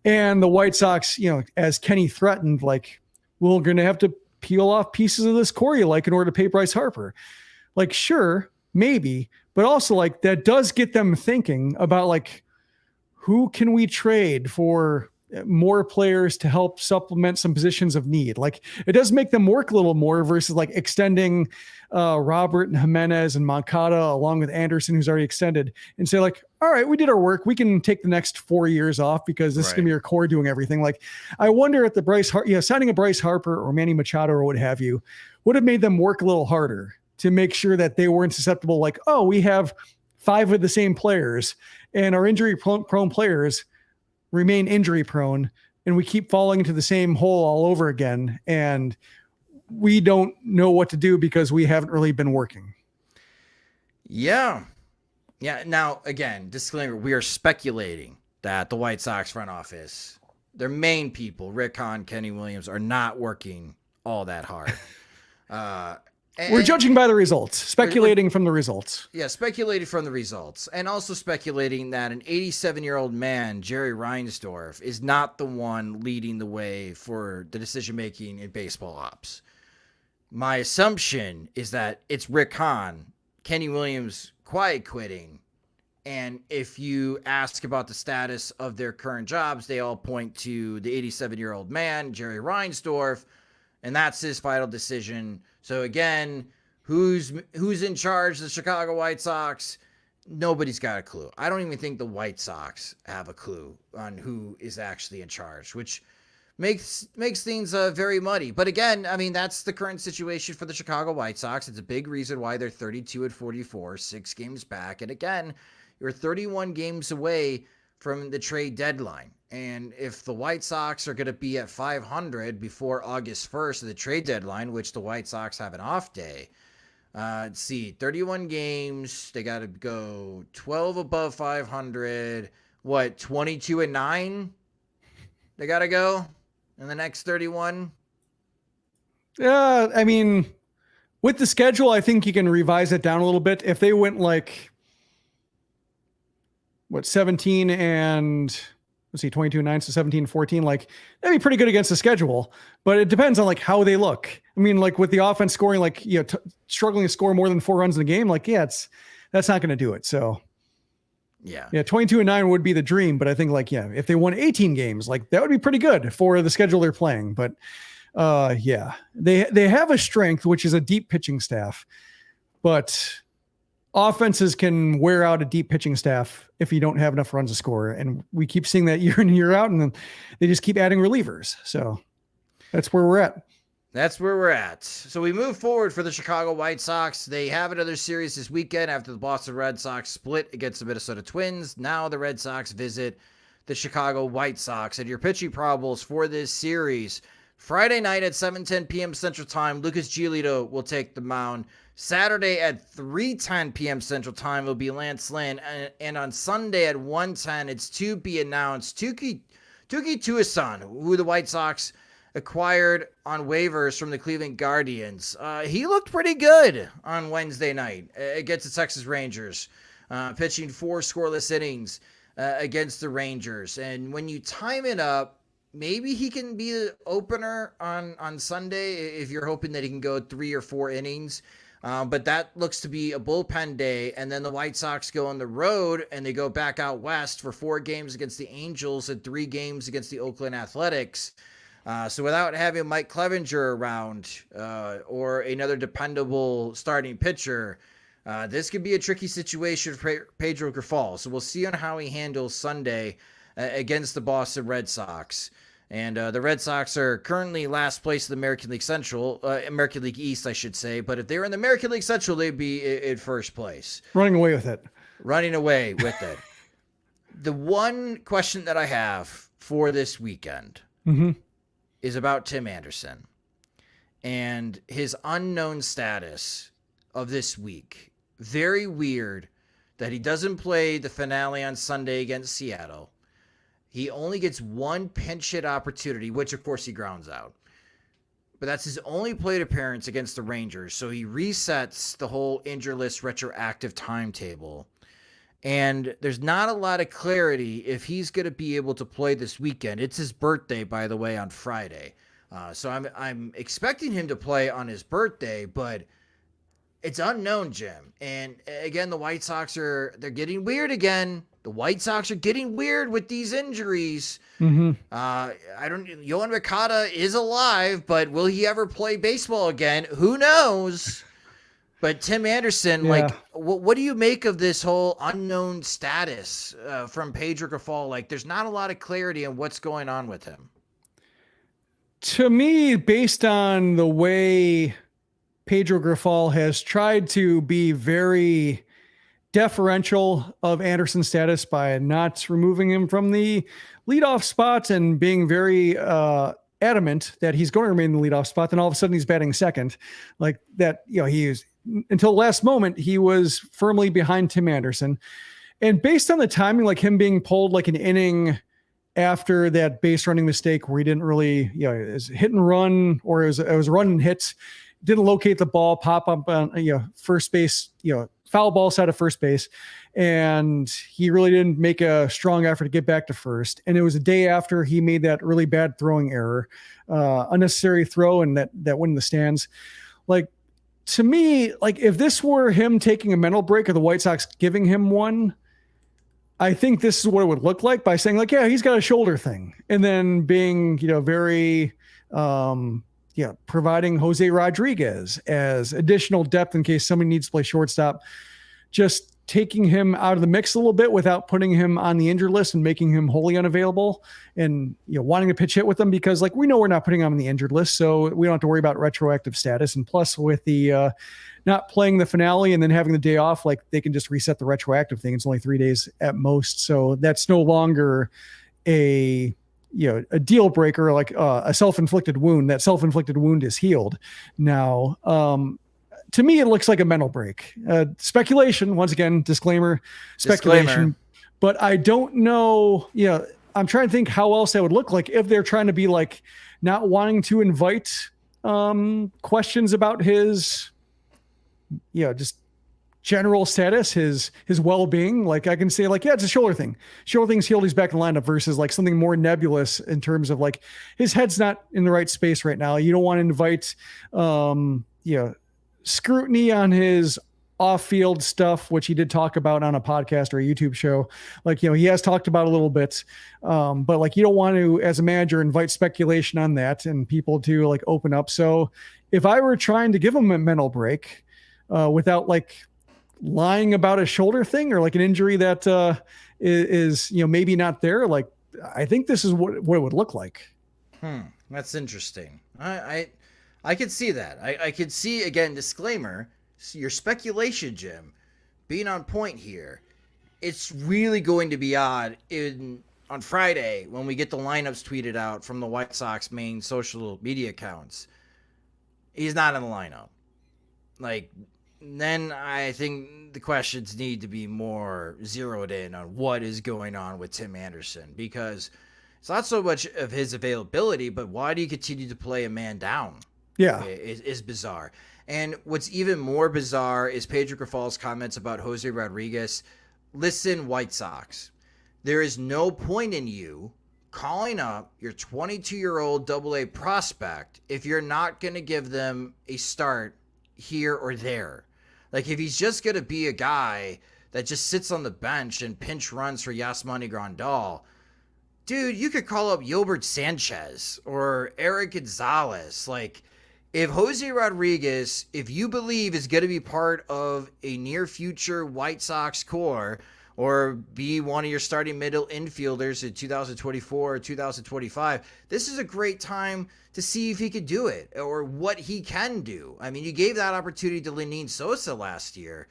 C: and the White Sox, you know, as Kenny threatened, like, we're going to have to peel off pieces of this core you like in order to pay Bryce Harper. Like, sure, maybe, but also like that does get them thinking about like, who can we trade for more players to help supplement some positions of need? Like it does make them work a little more versus like extending Robert and Jimenez and Moncada along with Anderson, who's already extended, and say like, all right, we did our work. We can take the next 4 years off because this is going to be your core doing everything. Like I wonder if the signing a Bryce Harper or Manny Machado or what have you would have made them work a little harder to make sure that they weren't susceptible. Like, oh, we have 5 of the same players and our injury prone players remain injury prone and we keep falling into the same hole all over again. And we don't know what to do because we haven't really been working.
B: Yeah. Yeah. Now, again, disclaimer, we are speculating that the White Sox front office, their main people, Rick Hahn, Kenny Williams, are not working all that hard.
C: We're judging by the results, speculating from the results.
B: Yeah, speculating from the results. And also speculating that an 87-year-old man, Jerry Reinsdorf, is not the one leading the way for the decision-making in baseball ops. My assumption is that it's Rick Hahn, Kenny Williams quiet quitting, and if you ask about the status of their current jobs, they all point to the 87-year-old man, Jerry Reinsdorf, and that's his final decision. So again, who's in charge of the Chicago White Sox? Nobody's got a clue. I don't even think the White Sox have a clue on who is actually in charge, which makes things very muddy. But again, I mean, that's the current situation for the Chicago White Sox. It's a big reason why they're 32-44, 6 games back. And again, you're 31 games away from the trade deadline. And if the White Sox are going to be at 500 before August 1st of the trade deadline, which the White Sox have an off day, Let's see, 31 games. They got to go 12 above 500. What, 22-9? They got to go in the next 31.
C: Yeah, I mean, with the schedule, I think you can revise it down a little bit. If they went like 17 and let's see, 22-9, so 17-14, like that'd be pretty good against the schedule. But it depends on like how they look. I mean, like with the offense scoring, like struggling to score more than 4 runs in a game, like that's not going to do it. So yeah, 22-9 would be the dream. But I think like if they won 18 games, like that would be pretty good for the schedule they're playing. But they have a strength, which is a deep pitching staff, but offenses can wear out a deep pitching staff if you don't have enough runs to score. And we keep seeing that year in and year out, and then they just keep adding relievers. So that's where we're at.
B: That's where we're at. So we move forward for the Chicago White Sox. They have another series this weekend after the Boston Red Sox split against the Minnesota Twins. Now the Red Sox visit the Chicago White Sox. And your pitching probables for this series: Friday night at 7:10 p.m. Central Time, Lucas Giolito will take the mound. Saturday at 3:10 p.m. Central Time will be Lance Lynn. And on Sunday at 1:10, it's to be announced, Touki Tuason, who the White Sox acquired on waivers from the Cleveland Guardians. He looked pretty good on Wednesday night against the Texas Rangers, pitching 4 scoreless innings against the Rangers. And when you time it up, maybe he can be the opener on Sunday if you're hoping that he can go 3 or 4 innings. But that looks to be a bullpen day. And then the White Sox go on the road and they go back out west for 4 games against the Angels and 3 games against the Oakland Athletics. So without having Mike Clevenger around or another dependable starting pitcher, this could be a tricky situation for Pedro Grifol. So we'll see on how he handles Sunday against the Boston Red Sox. And the Red Sox are currently last place in the American League East, I should say. But if they were in the American League Central, they'd be in first place.
C: Running away with it.
B: The one question that I have for this weekend is about Tim Anderson and his unknown status of this week. Very weird that he doesn't play the finale on Sunday against Seattle. He only gets 1 pinch hit opportunity, which of course he grounds out. But that's his only plate appearance against the Rangers. So he resets the whole injured list retroactive timetable. And there's not a lot of clarity if he's going to be able to play this weekend. It's his birthday, by the way, on Friday. So I'm expecting him to play on his birthday, but it's unknown, Jim. And again, the White Sox they're getting weird again. The White Sox are getting weird with these injuries. Yohan Moncada is alive, but will he ever play baseball again? Who knows? But Tim Anderson, what do you make of this whole unknown status from Pedro Grifol? Like, there's not a lot of clarity on what's going on with him.
C: To me, based on the way Pedro Grifol has tried to be very deferential of Anderson's status by not removing him from the leadoff spot and being very adamant that he's going to remain in the leadoff spot, then all of a sudden he's batting second. Like that, he is, until the last moment, he was firmly behind Tim Anderson. And based on the timing, like him being pulled like an inning after that base running mistake where he didn't really, it was hit and run, or it was run and hit, didn't locate the ball, pop up on first base, foul ball side of first base. And he really didn't make a strong effort to get back to first. And it was a day after he made that really bad throwing error, unnecessary throw, and that went in the stands. Like, to me, like if this were him taking a mental break or the White Sox giving him one, I think this is what it would look like by saying like, yeah, he's got a shoulder thing. And then being, very, providing Jose Rodriguez as additional depth in case somebody needs to play shortstop, just taking him out of the mix a little bit without putting him on the injured list and making him wholly unavailable, and wanting to pitch hit with him because like we know we're not putting him on the injured list, so we don't have to worry about retroactive status. And plus with the not playing the finale and then having the day off, like they can just reset the retroactive thing. It's only 3 days at most, so that's no longer a deal breaker, like a self-inflicted wound. That self-inflicted wound is healed now. to me, it looks like a mental break. Speculation, once again, disclaimer, speculation.
B: Disclaimer.
C: But I don't know. I'm trying to think how else that would look like if they're trying to be like not wanting to invite questions about his, just general status, his well-being. Like I can say like, yeah, it's a shoulder thing. Shoulder thing's healed. He's back in the lineup versus like something more nebulous in terms of like his head's not in the right space right now. You don't want to invite, scrutiny on his off-field stuff, which he did talk about on a podcast or a YouTube show. Like, he has talked about a little bit, but like, you don't want to, as a manager, invite speculation on that and people to like open up. So if I were trying to give him a mental break without like lying about a shoulder thing or like an injury that is maybe not there, like, I think this is what it would look like.
B: That's interesting. I could see that. I could see, again, disclaimer, your speculation, Jim, being on point here. It's really going to be odd on Friday when we get the lineups tweeted out from the White Sox main social media accounts. He's not in the lineup. Like, then I think the questions need to be more zeroed in on what is going on with Tim Anderson, because it's not so much of his availability, but why do you continue to play a man down?
C: Yeah,
B: is bizarre. And what's even more bizarre is Pedro Grifal's comments about Jose Rodriguez. Listen, White Sox, there is no point in you calling up your 22-year-old AA prospect if you're not going to give them a start here or there. Like, if he's just going to be a guy that just sits on the bench and pinch runs for Yasmani Grandal, dude, you could call up Yolbert Sanchez or Eric Gonzalez. Like, if Jose Rodriguez, if you believe is going to be part of a near future White Sox core or be one of your starting middle infielders in 2024 or 2025, this is a great time to see if he could do it or what he can do. I mean, you gave that opportunity to Lenyn Sosa last year.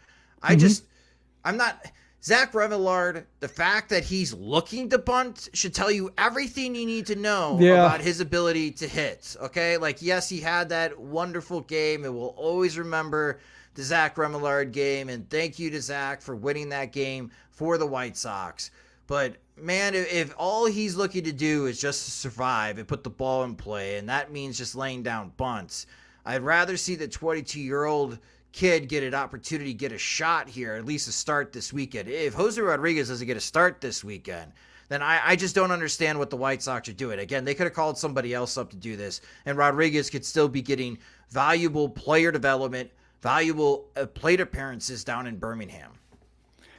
B: Zach Remillard, the fact that he's looking to bunt should tell you everything you need to know about his ability to hit, okay? Like, yes, he had that wonderful game, and we'll always remember the Zach Remillard game, and thank you to Zach for winning that game for the White Sox. But, man, if all he's looking to do is just to survive and put the ball in play, and that means just laying down bunts, I'd rather see the 22-year-old kid get an opportunity, get a shot here, at least a start this weekend. If Jose Rodriguez doesn't get a start this weekend, then I just don't understand what the White Sox are doing. Again, they could have called somebody else up to do this, and Rodriguez could still be getting valuable player development, valuable plate appearances down in Birmingham.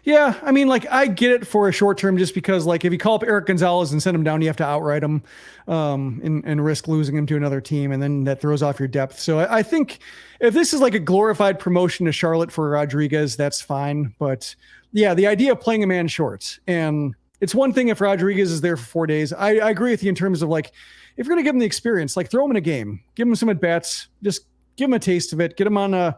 C: Yeah, I mean, like, I get it for a short term just because, like, if you call up Eric Gonzalez and send him down, you have to outright him and risk losing him to another team, and then that throws off your depth. So I think if this is like a glorified promotion to Charlotte for Rodriguez, that's fine. But, yeah, the idea of playing a man short, and it's one thing if Rodriguez is there for 4 days. I agree with you in terms of, like, if you're going to give him the experience, like, throw him in a game. Give him some at-bats. Just give him a taste of it. Get him on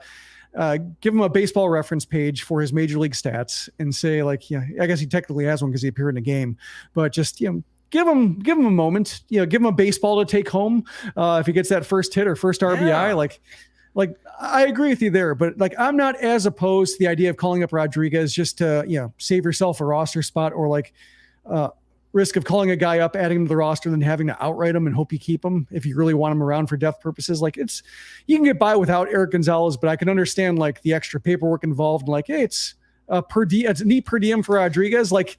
C: give him a baseball reference page for his major league stats and say, like, I guess he technically has one because he appeared in a game, but just, give him a moment, give him a baseball to take home. If he gets that first hit or first RBI, like I agree with you there, but like, I'm not as opposed to the idea of calling up Rodriguez just to, save yourself a roster spot or like, risk of calling a guy up, adding him to the roster, and then having to outright him and hope you keep him if you really want him around for depth purposes. Like, you can get by without Eric Gonzalez, but I can understand like the extra paperwork involved. Like, hey, it's it's a neat per diem for Rodriguez. Like,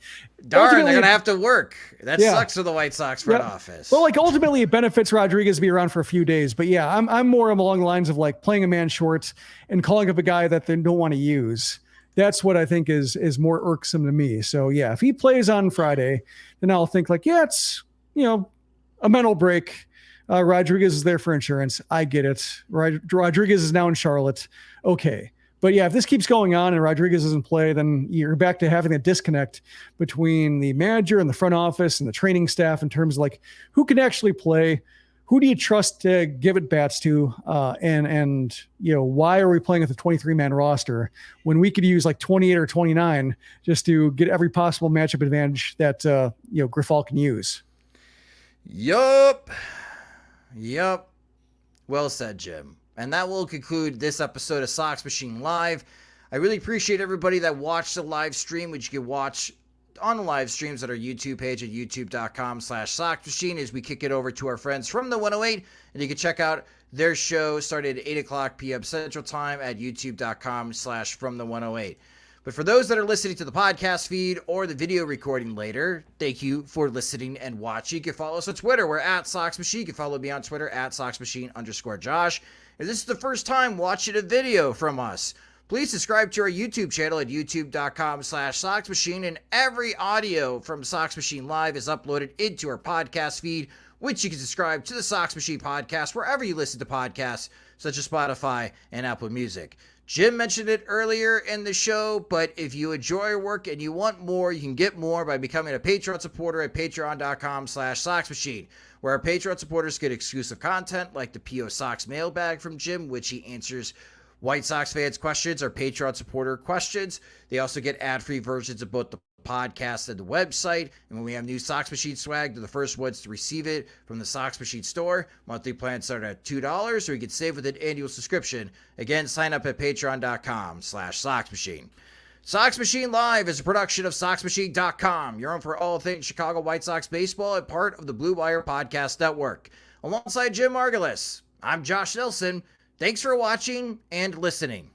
B: darn, they're gonna have to work. That sucks for the White Sox front office.
C: Well, like, ultimately it benefits Rodriguez to be around for a few days. But yeah, I'm more along the lines of like playing a man short and calling up a guy that they don't want to use. That's what I think is more irksome to me. So yeah, if he plays on Friday, then I'll think like, yeah, it's, a mental break. Rodriguez is there for insurance. I get it. Rodriguez is now in Charlotte. Okay. But yeah, if this keeps going on and Rodriguez doesn't play, then you're back to having a disconnect between the manager and the front office and the training staff in terms of like who can actually play. Who do you trust to give it bats to? And why are we playing at the 23-man roster when we could use like 28 or 29 just to get every possible matchup advantage that, Grifal can use?
B: Yup. Well said, Jim. And that will conclude this episode of Sox Machine Live. I really appreciate everybody that watched the live stream, which you can watch on the live streams at our YouTube page at youtube.com/SoxMachine as we kick it over to our friends from the 108. And you can check out their show started at 8 o'clock p.m. Central Time at youtube.com/FromThe108. But for those that are listening to the podcast feed or the video recording later, thank you for listening and watching. You can follow us on Twitter. We're at SoxMachine. You can follow me on Twitter at SoxMachine_Josh. If this is the first time watching a video from us, please subscribe to our YouTube channel at youtube.com/SoxMachine, and every audio from Sox Machine Live is uploaded into our podcast feed, which you can subscribe to the Sox Machine podcast wherever you listen to podcasts, such as Spotify and Apple Music. Jim mentioned it earlier in the show, but if you enjoy our work and you want more, you can get more by becoming a Patreon supporter at patreon.com/SoxMachine, where our Patreon supporters get exclusive content like the P.O. Sox mailbag from Jim, which he answers White Sox fans' questions or Patreon supporter questions. They also get ad-free versions of both the podcast and the website. And when we have new Sox Machine swag, they're the first ones to receive it from the Sox Machine store. Monthly plans start at $2, or you can save with an annual subscription. Again, sign up at patreon.com/SoxMachine. Sox Machine Live is a production of SoxMachine.com. You're on for all things Chicago White Sox baseball and part of the Blue Wire Podcast Network. Alongside Jim Margalus, I'm Josh Nelson. Thanks for watching and listening.